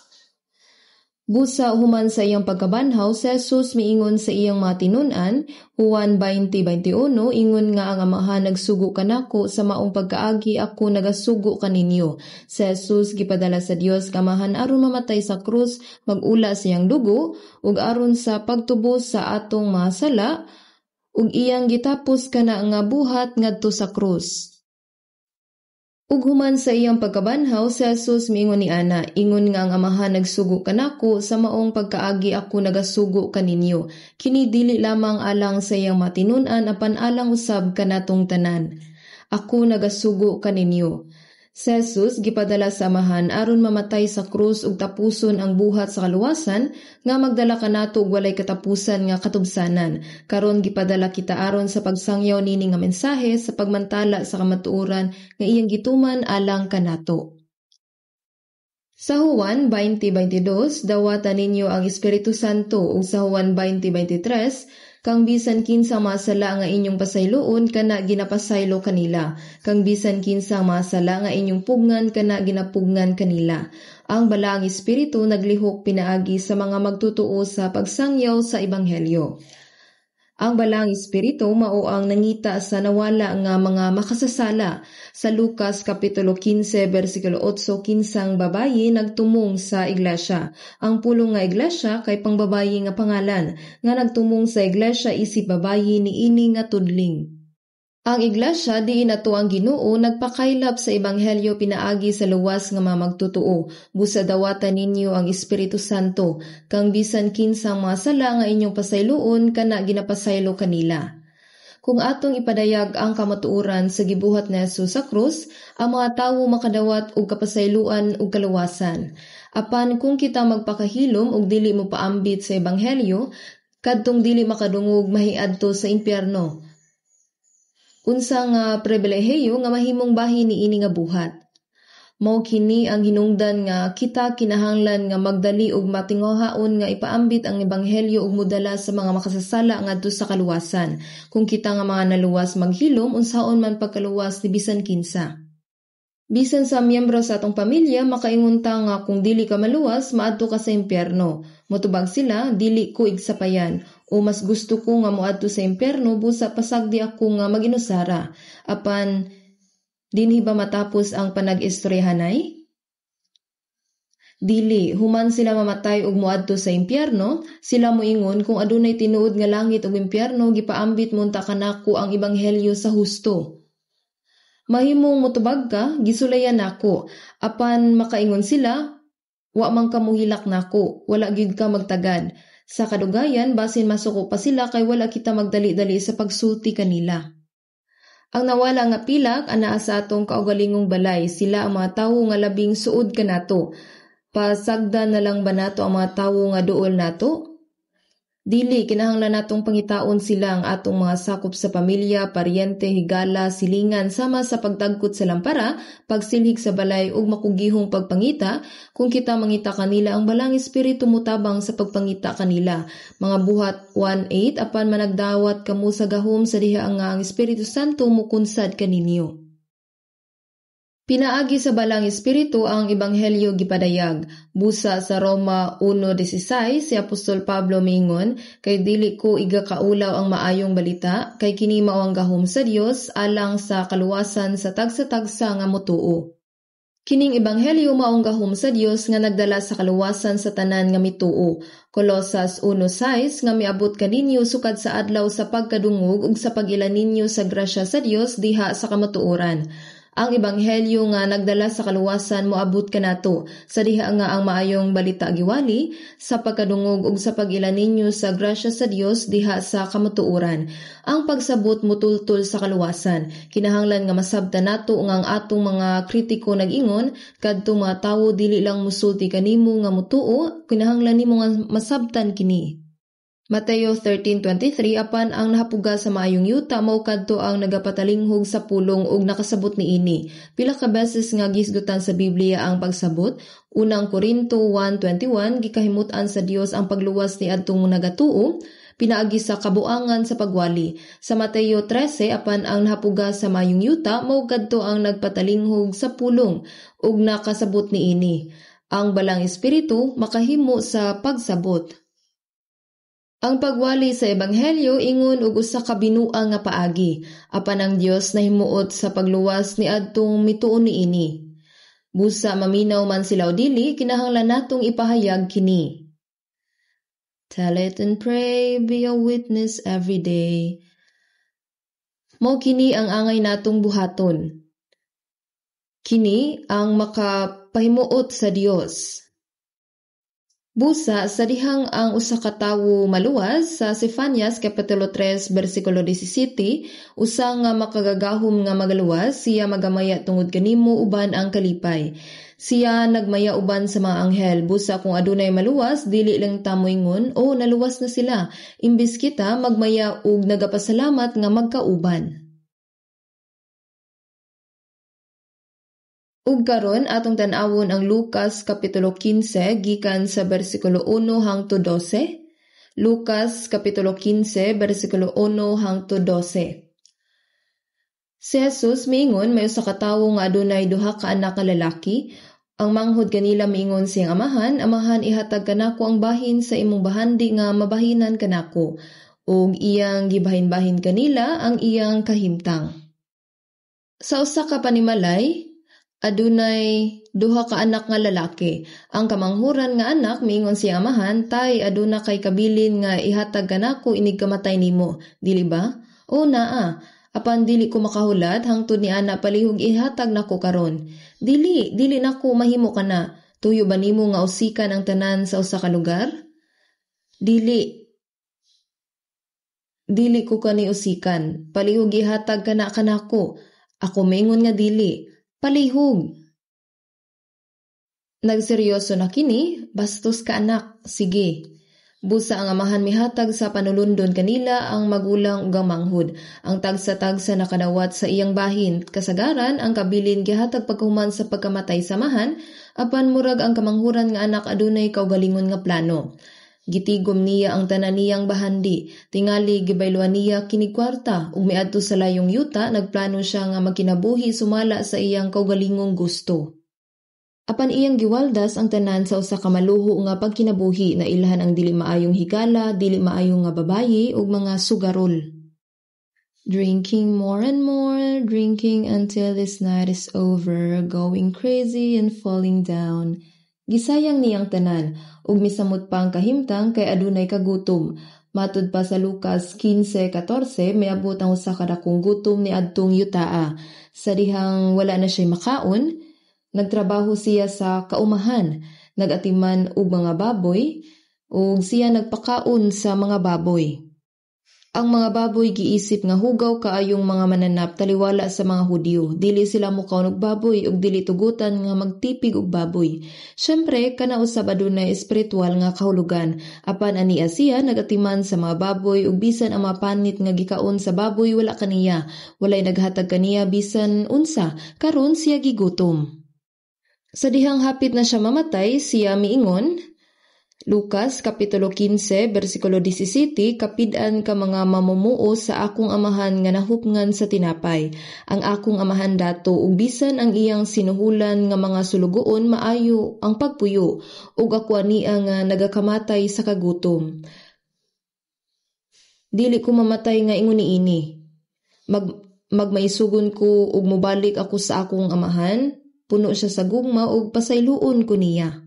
Busa human sa iyang pagkabanhaw, si Jesus miingon sa iyang mga tinun-an, Juan 20:21, ingon nga ang amahan nagsugo kanako sa maong pagkaagi ako nagasugo kaninyo. Si Jesus gipadala sa Dios kamahan aron mamatay sa krus, magula sa iyang dugo, ug aron sa pagtubos sa atong mga sala, ug iyang gitapos kana nga buhat ngadto sa krus. Ug human sa iyang pagkabanhaw, si Jesus miingon ni ana, ingon nga ang amahan nagsugo kanako sa maong pagkaagi ako nagasugo kaninyo. Kini dili lamang alang sa iyang matinun-an apan alang usab kanatong tanan. Ako nagasugo kaninyo. Si Jesus gipadala sa amahan aron mamatay sa krus ug tapuson ang buhat sa kaluwasan nga magdala kanato og walay katapusan nga katubsanan. Karon gipadala kita aron sa pagsangyaw nini nga mensahe sa pagmantala sa kamatuoran nga iyang gituman alang kanato. Sa Juan 20:22, dawatan ninyo ang Espiritu Santo ug sa Juan 20:23, kang bisan kinsang masala nga inyong pasayloon kana ginapasaylo kanila, kang bisan kinsang masala nga inyong pugngan kana ginapugnan kanila. Ang balaang Espiritu naglihok pinaagi sa mga magtutuo sa pagsangyaw sa ebanghelyo. Ang balang Espiritu mao ang nangita sa nawala nga mga makasasala. Sa Lucas Kapitulo 15, versikulo 8, kinsang babayi nagtumong sa iglesia. Ang pulong nga iglesia kay pangbabayi nga pangalan, nga nagtumong sa iglesia isip babayi ni ini nga tudling. Ang iglesia diin ato ang Ginoo nagpakaylap sa ebanghelyo pinaagi sa luwas nga mga magtutuo. Busa dawatan ninyo ang Espiritu Santo, kang bisan kinsang mga sala nga inyong pasayloon kana ginapasaylo kanila. Kung atong ipadayag ang kamatuoran sa gibuhat ni Jesus sa krus, ang mga tawo makadawat og kapasayloan ug kaluwasan. Apan kung kita magpakahilom og dili mo paambit sa ebanghelyo, kadtong dili makadungog mahiadto sa impyerno. Unsa nga pribilehiyo nga mahimong bahin ni ini nga buhat. Mao kini ang hinungdan nga kita kinahanglan nga magdali og matinguhaon nga ipaambit ang ebanghelyo ug modala sa mga makasasala ngadto sa kaluwasan. Kung kita nga mga naluwas maghilom unsaon man pagkaluwas ni bisan kinsa. Bisan sa miyembro sa atong pamilya makaingunta nga kung dili ka maluwas maadto ka sa impyerno. Motubag sila dili ko igsapayan. O mas gusto ko nga moadto sa impyerno busa pasagdi ako nga maginusara. Apan, dinhi ba matapos ang panag-istoryahanay? Dili, human sila mamatay og moadto sa impyerno, sila moingon kung adunay tinuod nga langit ug impyerno, gipaambit munta kanako ang ebanghelyo sa husto. Mahimong motubag ka, gisulayan nako. Apan makaingon sila, wa man ka muhilak nako, wala gyud ka magtagad. Sa kadugayan, basin masuko pa sila kay wala kita magdali-dali sa pagsulti kanila. Ang nawala nga pilak, anaa sa atong kaugalingong balay, sila ang mga tawo nga labing suod kanato. Pasagdan na lang ba nato ang mga tawo nga duol nato? Dili, kinahanglan natong pangitaon sila ang atong mga sakop sa pamilya, paryente, higala, silingan, sama sa pagtagkot sa lampara, pagsilhig sa balay ug makugihong pagpangita, kung kita mangita kanila ang balang espiritu mutabang sa pagpangita kanila. Mga buhat 1:8, apan managdawat kamo sa gahom sa diha nga ang Espiritu Santo mukunsad kaninyo. Pinaagi sa balang espiritu ang ebanghelyo gipadayag. Busa sa Roma 1:16 si Apostol Pablo mingon, kay dili ko igakaulaw ang maayong balita, kay kini mao ang gahom sa Dios alang sa kaluwasan sa tagsa-tagsa nga motuo. Kining ebanghelyo maong gahom sa Dios nga nagdala sa kaluwasan sa tanan nga mituo. Colosas 1:6 nga miabot kaninyo sukad sa adlaw sa pagkadungog ug sa pag-ila ninyo sa grasya sa Dios diha sa kamatuoran. Ang ebanghelyo nga nagdala sa kaluwasan moabot kanato sa diha nga ang maayong balita giwali sa pagkadungog ug sa pag-ila ninyo sa grasya sa Dios diha sa kamatuoran. Ang pagsabot motultol sa kaluwasan. Kinahanglan nga masabtan nato nga ang atong mga kritiko nag-ingon kadtong mga tawo dili lang musulti kanimo nga motuo, kinahanglan nimo nga masabtan kini. Mateo 13:23 apan ang nahapuga sa maayong yuta mao kadto ang nagapatalinghog sa pulong ug nakasabot niini. Pila ka beses nga gisgutan sa Biblia ang pagsabot. Unang Korinto 1:21 gikahimutan sa Dios ang pagluwas ni adtong nagatuo pinaagi sa kabuangan sa pagwali. Sa Mateo 13 apan ang nahapuga sa maayong yuta mao kadto ang nagpatalinghog sa pulong ug nakasabot niini. Ang balang espiritu makahimo sa pagsabot. Ang pagwali sa ebanghelyo ingon og usa ka binuang nga paagi, apan ang Dios nahimuot sa pagluwas ni adtong mituon niini. Busa maminaw man sila o dili, kinahanglan natong ipahayag kini. Tell it and pray, be a witness every day. Mao kini ang angay natong buhaton. Kini ang makapahimuot sa Dios. Busa sa dihang ang usa ka tawo maluwas sa Sefanias kapitulo 3 bersikulo 17, usa nga makagagahom nga magaluwas, siya magamaya tungod kanimo uban ang kalipay. Siya nagmaya uban sa mga anghel. Busa kung adunay maluwas, dili lang ta moingon, o naluwas na sila. Imbis kita magmaya ug nagapasalamat nga magkauban. Ug karon atong tan-awon ang Lucas kapitulo 15 gikan sa bersikulo 1 hangtod 12. Lucas kapitulo 15 bersikulo 1 hangtod 12. Si Jesus miingon may usa ka tawo nga adunay duha ka anak nga lalaki. Ang manghud kanila miingon siyang amahan, amahan ihatag kanako ang bahin sa imong bahandi nga mabahinan kanako. Ug iyang gibahin-bahin kanila ang iyang kahimtang. Sa usa ka panimalay, adunay duha ka anak nga lalaki. Ang kamanghuran nga anak miingon siya amahan, tay aduna kay kabilin nga ihatag kanako inig kamatay nimo, dili ba? O naa, apan dili ko makahulat hangtod ni ana palihog ihatag nako karon. Dili nako mahimo kana. Tuyo ba nimo nga usikan ang tanan sa usa ka lugar? Dili ko kani usikan. Palihog ihatag kana kanako. Ako miingon nga dili. Palihog. Nagseryoso na kini, bastos ka anak, sige. Busa ang amahan mihatag sa panulundon kanila ang magulang ug ang manghud. Ang tagsa-tagsa nakadawat sa iyang bahin. Kasagaran ang kabilin gihatag pagkahuman sa pagkamatay samahan, apan murag ang kamanghuran nga anak adunay kaugalingon nga plano. Gitigom niya ang tanan niyang bahandi, tingali gibayluan niya kinig kwarta, ug miadto sa layong yuta, nagplano siya nga magkinabuhi sumala sa iyang kaugalingong gusto. Apan iyang giwaldas ang tanan sa usa ka maluho nga pagkinabuhi na ilahan ang dili maayong higala, dili maayong nga babayi, ug mga sugarol. Drinking more and more, drinking until this night is over, going crazy and falling down. Gisayang niyang tanan, ug misamot pa ang kahimtang kay adunay kagutom. Matud pa sa Lucas 15:14, miabot ang usa ka dakong gutom ni adtong yutaa. Sa dihang wala na siya makaon, nagtrabaho siya sa kaumahan, nagatiman og mga baboy, ug siya nagpakaon sa mga baboy. Ang mga baboy giisip nga hugaw kaayong mga mananap taliwala sa mga Hudyo. Dili sila mukaon og baboy ug dili tugutan nga magtipig og baboy. Syempre kana usab adunay espiritual nga kahulugan. Apan ania siya nagatiman sa mga baboy ug bisan ang mga panit nga gikaon sa baboy wala kaniya. Walay naghatag kaniya bisan unsa. Karon siya gigutom. Sa dihang hapit na siya mamatay, siya miingon, Lucas kapitulo 15 bersikulo 17, kapid-an ka mga mamumuo sa akong amahan nga nahupngan sa tinapay. Ang akong amahan dato ug bisan ang iyang sinuhulan nga mga sulugoon maayo ang pagpuyo ug ako ania nga nagakamatay sa kagutom. Dili ko mamatay nga ingon niini. Magmaisugon ko ug mobalik ako sa akong amahan, puno siya sa gugma ug pasayloon ko niya.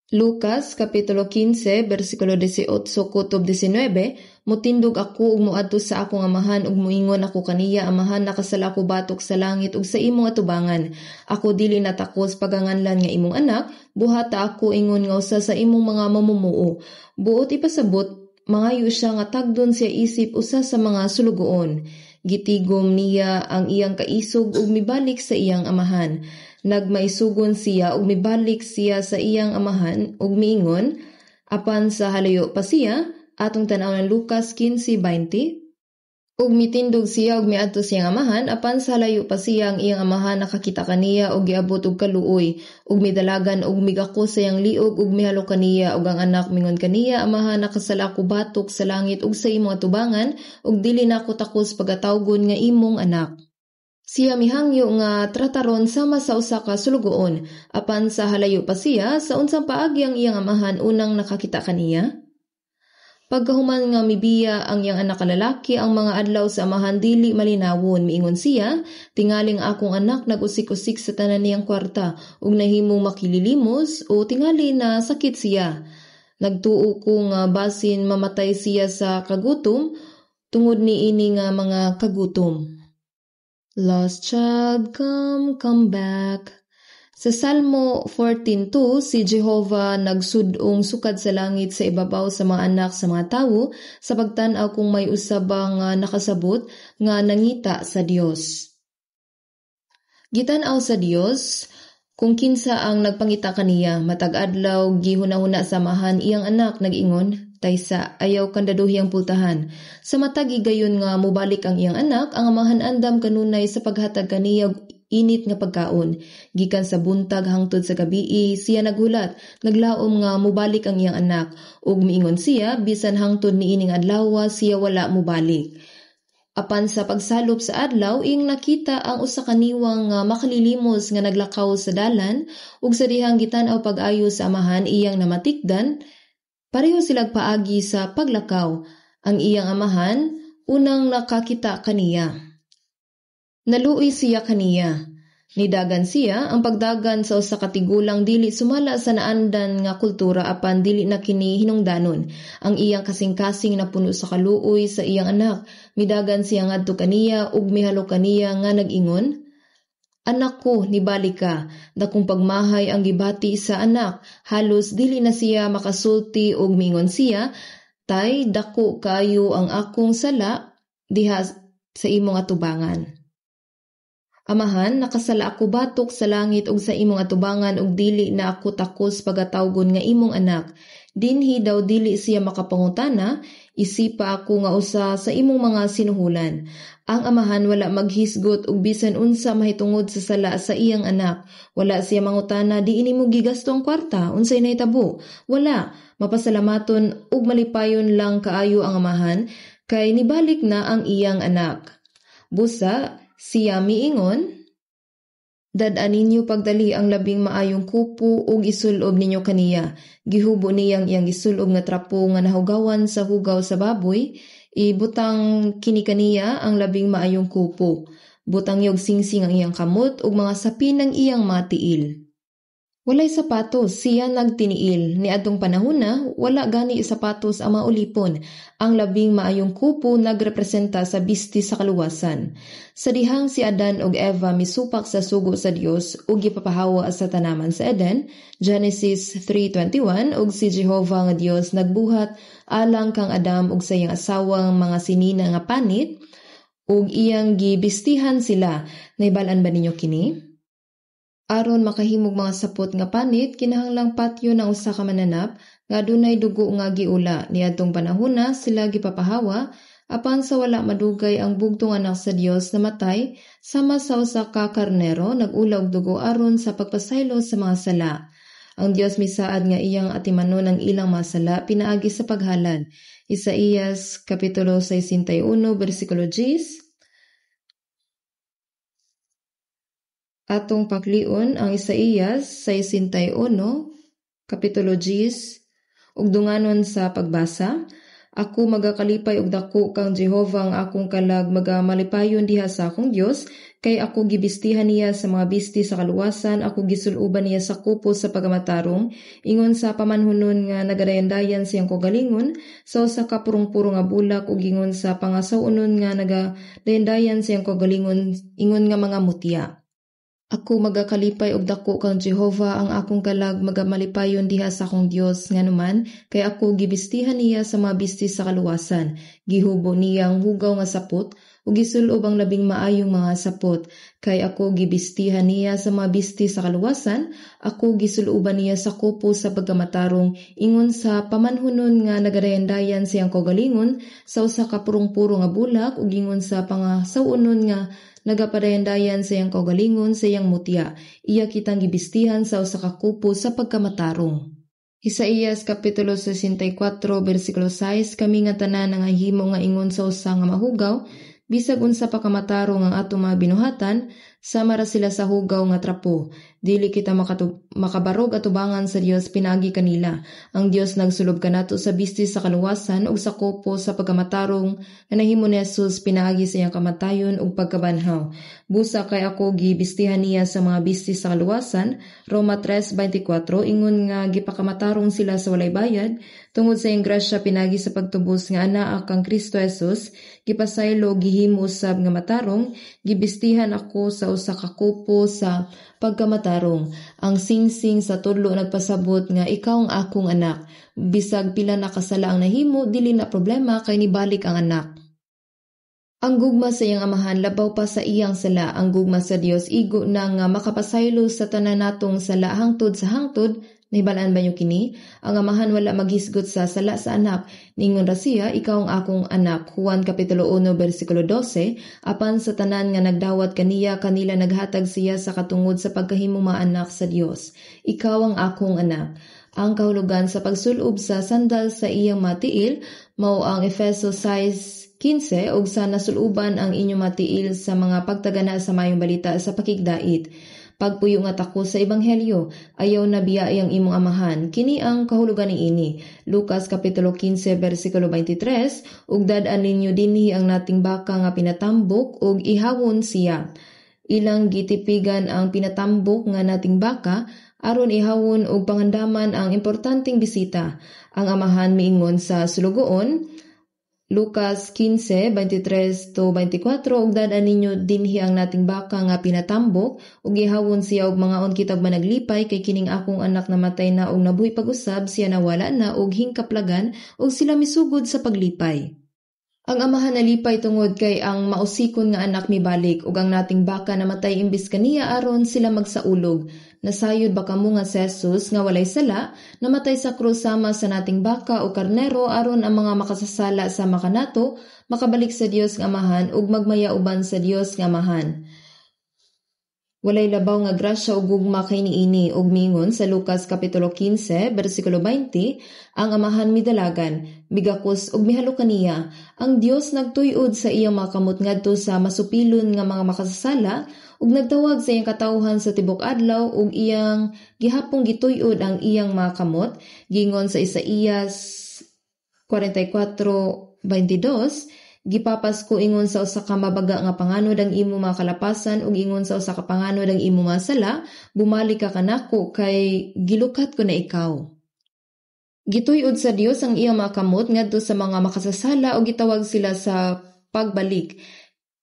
Lucas kapitulo 15 bersikulo 18 kutob 19, mutindog ako ug moadto sa akong amahan ug moingon ako kaniya, amahan nakasala ko batok sa langit ug sa imong atubangan. Ako dili natakos paganganlan nga imong anak, buhata ako ingon nga usa sa imong mga mamumuo. Buot ipasabot, mangayo siya nga tagdon siya isip usa sa mga sulugoon. Gitigom niya ang iyang kaisog ug mibalik sa iyang amahan. Nagmaisugon siya ug mibalik siya sa iyang amahan ug miingon, apan sa halayo pa siya, atong tan-awon Lucas 15:20, ug mitindog siya ug miadto siyang amahan, apan sa halayo pa siya ang iyang amahan nakakita kaniya ug giabot og kaluoy, ug midalagan ug migako sa iyang liog ug mihalo kaniya ug ang anak mingon kaniya, amahan nakasala ko batok sa langit ug sa imong atubangan ug dili na ako takos pagatawgon nga imong anak. Siya mihangyo nga trataron sama sa usa ka sulugoon, apan sa halayo pa siya, sa unsang paagi ang iyang amahan unang nakakita kaniya? Pagkahuman nga mibiya ang iyang anak lalaki, ang mga adlaw sa amahan dili malinawon, miingon siya, tingaling akong anak nag-usik-usik sa tanan niyang kwarta, ug nahimong makililimos o tingali na sakit siya. Nagtuo ko nga basin mamatay siya sa kagutom, tungod ni ini nga mga kagutom. Lost child, come back. Sa Salmo 14:2, si Jehovah nagsudong sukad sa langit sa ibabaw sa mga anak sa mga tawo, sa pagtan-aw kung may usabang nakasabot nga nangita sa Dios. Gitan-aw sa Dios kung kinsa ang nagpangita kaniya, matag adlaw gihuna-huna samahan iyang anak nag-ingon, taysa ayaw kandaduhi ang pultahan. Sa matag igayon nga mubalik ang iyang anak, ang amahan andam kanunay sa paghatag kaniya init nga pagkaon. Gikan sa buntag hangtod sa gabii, siya naghulat, naglaom nga mubalik ang iyang anak, ug miingon siya bisan hangtod niining adlaw siya wala mubalik. Apan sa pagsalop sa adlaw, ing nakita ang usa ka niwang makalilimos nga naglakaw sa dalan, ug sa dihang gitan-aw pag-ayo sa amahan iyang namatikdan, pareho silang paagi sa paglakaw. Ang iyang amahan unang nakakita kaniya. Naluoy siya kaniya. Nidagan siya, ang pagdagan sa usa ka tigulang dili sumala sa naandan nga kultura apan dili na kini hinungdanon. Ang iyang kasing-kasing napuno sa kaluoy sa iyang anak. Midagan siya ngadto kaniya ug mihalo kaniya nga nag-ingon, "Anak ko, nibalik ka." Dakong pagmahay ang gibati sa anak. Halos dili na siya makasulti ug miingon siya, "Tay, dako kaayo ang akong sala diha sa imong atubangan. Amahan, nakasala ako batok sa langit ug sa imong atubangan ug dili na ako takos pagatawgon nga imong anak. Dinhi daw dili siya makapangutana, isipa ako nga usa sa imong mga sinuhulan." Ang amahan wala maghisgot ug bisan unsa mahitungod sa sala sa iyang anak. Wala siya mangutana, "Di ini mo gigasto ang kwarta, unsay nahitabo?" Wala, mapasalamaton ug malipayon lang kaayo ang amahan kay nibalik na ang iyang anak. Busa siya miingon, "Dad-an ninyo pagdali ang labing maayong kupo ug isulob ninyo kaniya." Gihubo niyang iyang isulob nga trapo nga nahugawan sa hugaw sa baboy, ibutang kini kaniya ang labing maayong kupo. Butang yog singsing ang iyang kamot ug mga sapin ng iyang mga tiil. Walay sapatos, siya nagtiniil. Niadtong panahon wala gani sapatos ang maulipon. Ang labing maayong kupo nagrepresenta sa bisti sa kaluwasan. Sa dihang si Adan ug Eva misupak sa sugo sa Dios ug gipapahawa sa tanaman sa Eden, Genesis 3:21, ug si Jehovah nga Dios nagbuhat alang kang Adam ug sa iyang asawang mga sinina nga panit ug iyang gibistihan sila. Naibalaan ba ninyo kini? Aron makahimog mga sapot nga panit, kinahanglang patyo ng usa ka mananap nga dunay dugo nga giula. Niadtong panahon sila gipapahawa apan sa wala madugay ang bugtong anak sa Dios namatay sama sa usa ka karnero nagula og dugo aron sa pagpasaylo sa mga sala. Ang Dios misaad nga iyang atimanon ang ilang mga sala pinaagi sa paghalad. Isaías kapitulo 61 bersikulo 10. Atong paklion ang Isaías 61, kapitulo 10, ug dunganon sa pagbasa. Ako magakalipay og dako kang Jehovah ang akong kalag magamalipayon diha sa akong Dios, kay ako gibistihan niya sa mga bisti sa kaluwasan, ako gisuluban niya sa kupo sa pagamatarong, ingon sa pamanhunon nga nagadayandayan siyang kogalingon, sa usa ka purong-puro nga bulak ug ingon sa pangasawunon nga nagadayandayan siyang kogalingon, ingon nga mga mutya. Ako magakalipay og dako kang Jehovah ang akong kalag magamalipayon diha sa akong Dios nganuman kay ako gibistihan niya sa mga bisti sa kaluwasan. Gihubo niya ang hugaw nga sapot ug gisulob ang labing maayong mga sapot. Kay ako gibistihan niya sa mga bisti sa kaluwasan, ako gisuluban niya sa kupo sa pagkamatarong, ingon sa pamanhunon nga nagadayandayan siyang kogalingon sa usa ka purong-puro nga bulak ug ingon sa pangasawunon nga nagapadayandayan sa iyang kaugalingon sa iyang mutya. Iya kitang gibistihan sa usa ka kupo sa pagkamatarong. Isaías kapitulo 64 bersikulo 6, kami nga tanan nga himo nga ingon sa usa nga mahugaw, bisag unsa pa kamatarong ang atong mga binuhatan, sama ra sila sa hugaw nga trapo. Dili kita makabarog atubangan sa Dios pinagi kanila. Ang Dios nagsulob kanato sa bisti sa kaluwasan ug sa kupo sa pagkamatarong nga nahimo ni Jesus pinaagi sa iyang kamatayon ug pagkabanhaw. Busa kay ako gibistihan niya sa mga bisti sa kaluwasan. Roma 3:24, ingon nga gipakamatarong sila sa walay bayad tungod sa iyang grasya pinagi sa pagtubos nga anaa kang Kristo Jesus, gipasaylo paghimo usab nga matarong, gibistihan ako sa usa ka kupo sa pagkamatarong. Ang singsing sa tudlo nagpasabot nga ikaw ang akong anak. Bisag pila na kasala ang nahimo, dili na problema kay nibalik ang anak. Ang gugma sa iyang amahan labaw pa sa iyang sala. Ang gugma sa Dios igo na nga makapasaylo sa tanan natong sala hangtod sa hangtod. Nahibalaan ba niyo kini? Ang amahan wala maghisgot sa sala sa anak. Ningon ra siya, ikaw ang akong anak. Juan Kapitulo 1, versikulo 12. Apan sa tanan nga nagdawat kaniya, kanila naghatag siya sa katungod sa pagkahimong maanak sa Dios. Ikaw ang akong anak. Ang kahulugan sa pagsulob sa sandal sa iyang matiil, mao ang Efeso 6:15 ug sa nasuluban ang inyong matiil sa mga pagtagana sa mayong balita sa pakigdait. Pagpuyo nga tako sa ebanghelyo, ayaw na biyay ang imong amahan. Kini ang kahulugan niini. Lucas Kapitulo 15, versikulo 23, ug dad-an ninyo dinhi ang nating baka nga pinatambok ug ihawon siya. Ilang gitipigan ang pinatambok nga nating baka, aron ihawon og pangandaman ang importanteng bisita. Ang amahan miingon sa sulugoon, Lucas 15:23-24, ug dad-an ninyo dinhi ang nating baka nga pinatambok ug gihawon siya og mangaon kitag managlipay kay kining akong anak namatay na ug nabuhi pag-usab, siya nawala na ug hingkaplagan ug sila misugod sa paglipay. Ang amahan nalipay tungod kay ang mausikon nga anak mibalik ug ang nating baka namatay imbis kaniya aron sila magsaulog. Nasayod ba kamo nga si Jesus nga walay sala, namatay sa krus sama sa nating baka o karnero aron ang mga makasasala sa makanato makabalik sa Dios nga amahan ug magmaya uban sa Dios nga amahan. Walay labaw nga grasya ug gugma kay niini ug mingon sa Lucas Kapitulo 15, versikulo 20, ang amahan midalagan, migakos ug mihalo kaniya. Ang Dios nagtuyod sa iyang mga kamot ngadto sa masupilon nga mga makasasala ug nagtawag sa iyang katawhan sa tibok adlaw ug iyang gihapong gituyod ang iyang mga kamot. Gingon sa Isaías 44:22, gipapas ko ingon sa usa ka mabaga nga panganod ang imo mga kalapasan ug ingon sa usa ka panganod ang imo mga sala, bumalik ka kanako kay gilukat ko na ikaw. Gituyod sa Dios ang iyang mga kamot ngadto sa mga makasasala ug gitawag sila sa pagbalik.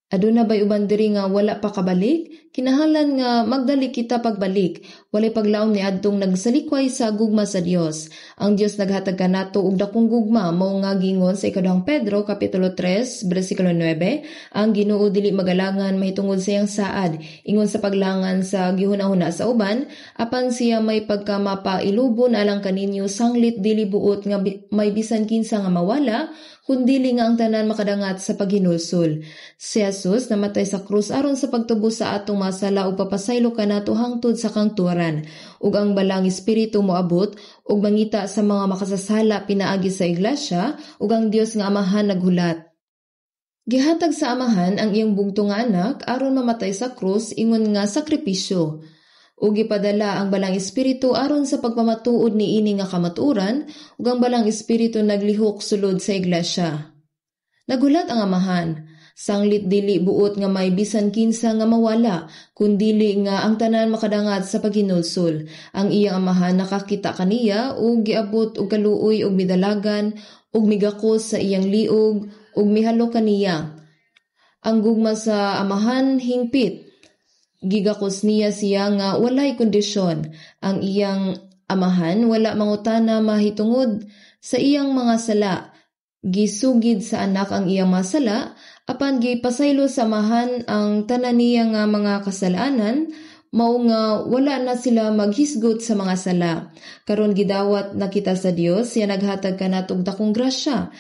Aduna ba'y uban diri nga wala pa kabalik? Kinahanglan nga magdali kita pagbalik. Walay paglaom ni adtong nagsalikway sa gugma sa Dios. Ang Dios naghatag kanato og dakong gugma mao nga gingon sa ikaduhang Pedro Kapitulo 3, versikulo 9, ang Ginoo dili magalangan mahitungod sa iyang saad, ingon sa paglangan sa gihunahuna sa uban, apan siya may pagkamapailubon alang kaninyo sanglit dili buot nga may bisan kinsa nga mawala, kundili nga ang tanan makadangat sa paghinulsol. Si Jesus namatay sa krus aron sa pagtubo sa atong masala ug papasaylo kanato hangtod sa kangturan. Ug ang balang espiritu moabot ug mangita sa mga makasasala pinaagi sa iglesia ug ang Dios nga amahan naghulat. Gihatag sa amahan ang iyang bugtong nga anak aron mamatay sa krus ingon nga sakripisyo. Ug gipadala ang balang espiritu aron sa pagpamatuod niini nga kamatuoran ug ang balang espiritu naglihok sulod sa iglesia. Nagulat ang amahan, sanglit dili buot nga may bisan kinsa nga mawala, kundili nga ang tanan makadangat sa paghinulsol. Ang iyang amahan nakakita kaniya ug giabot og kaluoy ug midalagan ug migakos sa iyang liog ug mihalo kaniya. Ang gugma sa amahan hingpit. Gigakos niya siya nga walay kondisyon. Ang iyang amahan wala mangutana mahitungod sa iyang mga sala. Gisugid sa anak ang iyang mga sala, apan gipasaylo sa amahan ang tanan niya nga mga kasalanan, mao nga wala na sila maghisgot sa mga sala. Karon gidawat na kita sa Dios, siya naghatag kanatog dakong grasya.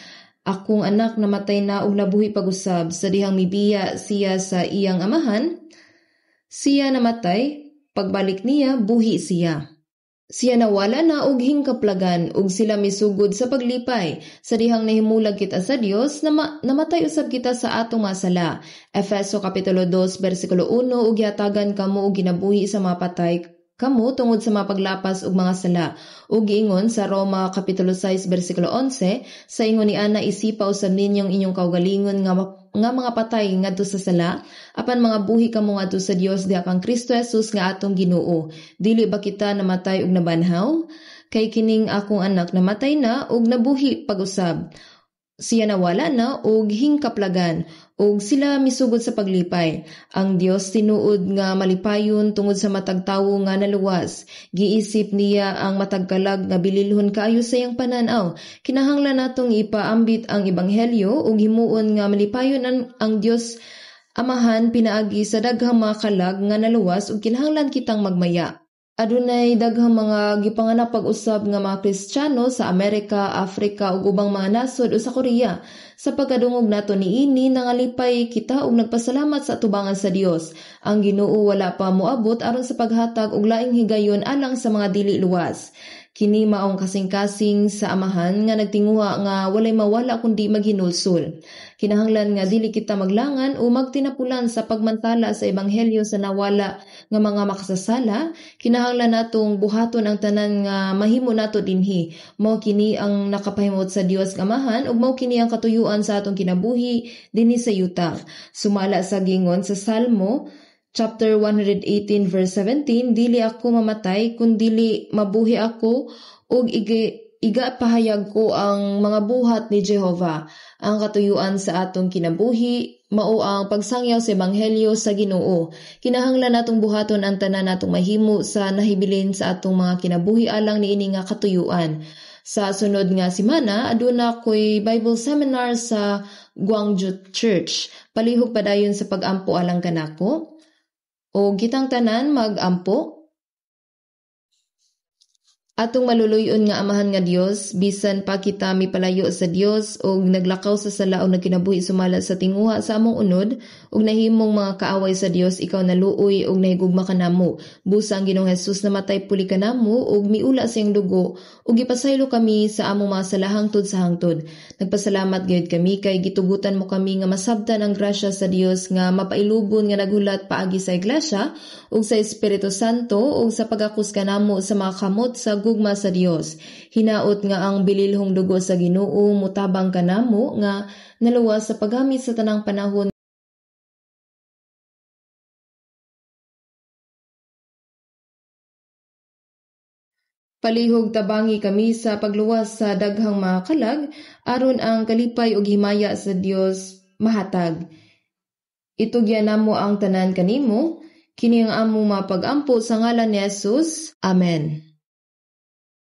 Akong anak namatay na og nabuhi pag-usab, sa dihang mibiya siya sa iyang amahan. Siya namatay, pagbalik niya, buhi siya. Siya nawala na og hingkaplagan ug sila misugod sa paglipay. Sa dihang nahimulag kita sa Dios, namatay usab kita sa atong mga sala. Efeso Kapitulo 2, versikulo 1, ug giatagan kamo og ginabuhi sa mga patay kamo tungod sa mga paglapas ug mga sala. Ug giingon sa Roma Kapitulo 6, versikulo 11, sa ingon ni Ana isipa usab ninyong inyong kaugalingon nga mga patay ngadto sa sala, apan mga buhi kamo ngadto sa Dios diha kang Kristo Jesus nga atong Ginoo. Dili ba kita namatay ug nabanhaw? Kay kining akong anak namatay na ug nabuhi pag-usab. Siya nawala na og hingkaplagan ug sila misugod sa paglipay. Ang Dios tinuod nga malipayon tungod sa matag tawo nga naluwas. Giisip niya ang matag kalag nga bililhon kaayo sa iyang pananaw. Kinahanglan natong ipaambit ang ebanghelyo ug himuon nga malipayon ang Dios Amahan pinaagi sa daghang mga kalag nga naluwas ug kinahanglan kitang magmaya. Adunay daghang mga gipanganak pag-usab nga mga Kristiyano sa Amerika, Afrika ug ubang mga nasod o sa Korea. Sa pagkadungog nato niini nangalipay kita ug nagpasalamat sa atubangan sa Dios. Ang Ginoo wala pa moabot aron sa paghatag og laing higayon alang sa mga dili luwas. Kini maong kasing-kasing sa Amahan nga nagtinguha nga walay mawala kundi maghinulsol. Kinahanglan nga dili kita maglangan o magtinapulan sa pagmantala sa ebanghelyo sa nawala nga mga makasasala. Kinahanglan natong buhaton ang tanan nga mahimo nato dinhi. Mao kini ang nakapahimot sa Dios nga Amahan ug mao kini ang katuyuan sa atong kinabuhi dinhi sa yuta. Sumala sa gingon sa Salmo Chapter 118 verse 17, dili ako mamatay kundili mabuhi ako ug igapahayag ko ang mga buhat ni Jehova. Ang katuyuan sa atong kinabuhi mao ang pagsangyaw sa ebanghelyo sa Ginoo. Kinahanglan natong buhaton ang tanan natong mahimo sa nahibilin sa atong mga kinabuhi alang niini nga katuyuan. Sa sunod nga semana, aduna ko'y Bible seminar sa Gwangju Church. Palihog padayon sa pag-ampo alang kanako. O kitang tanan mag-ampo. Atong maluluyon nga Amahan nga Dios, bisan pa kita mipalayo sa Dios og naglakaw sa sala o nagkinabuhi sumala sa tinguha sa among unod og nahimong mga kaaway sa Dios, ikaw naluoy og nahigugma kanamo. Busa ang Ginoong Hesus namatay puli kanamo og miula sa iyang dugo ug gipasaylo kami sa among mga sala hangtod sa hangtod. Nagpasalamat gayud kami kay gitugutan mo kami nga masabtan ang grasya sa Dios nga mapailubon nga naghulat paagi sa iglesia ug sa Espiritu Santo ug sa pag-akus kanamo sa mga kamot sa gugma sa Dios. Hinaot nga ang bililhong dugo sa Ginoo mutabang kanamo nga naluwas sa paggamit sa tanang panahon. Palihog tabangi kami sa pagluwas sa daghang mga kalag aron ang kalipay ug himaya sa Dios mahatag. Itugyan namo ang tanan kanimo kini ang among mapag-ampo sa ngalan ni Jesus. Amen.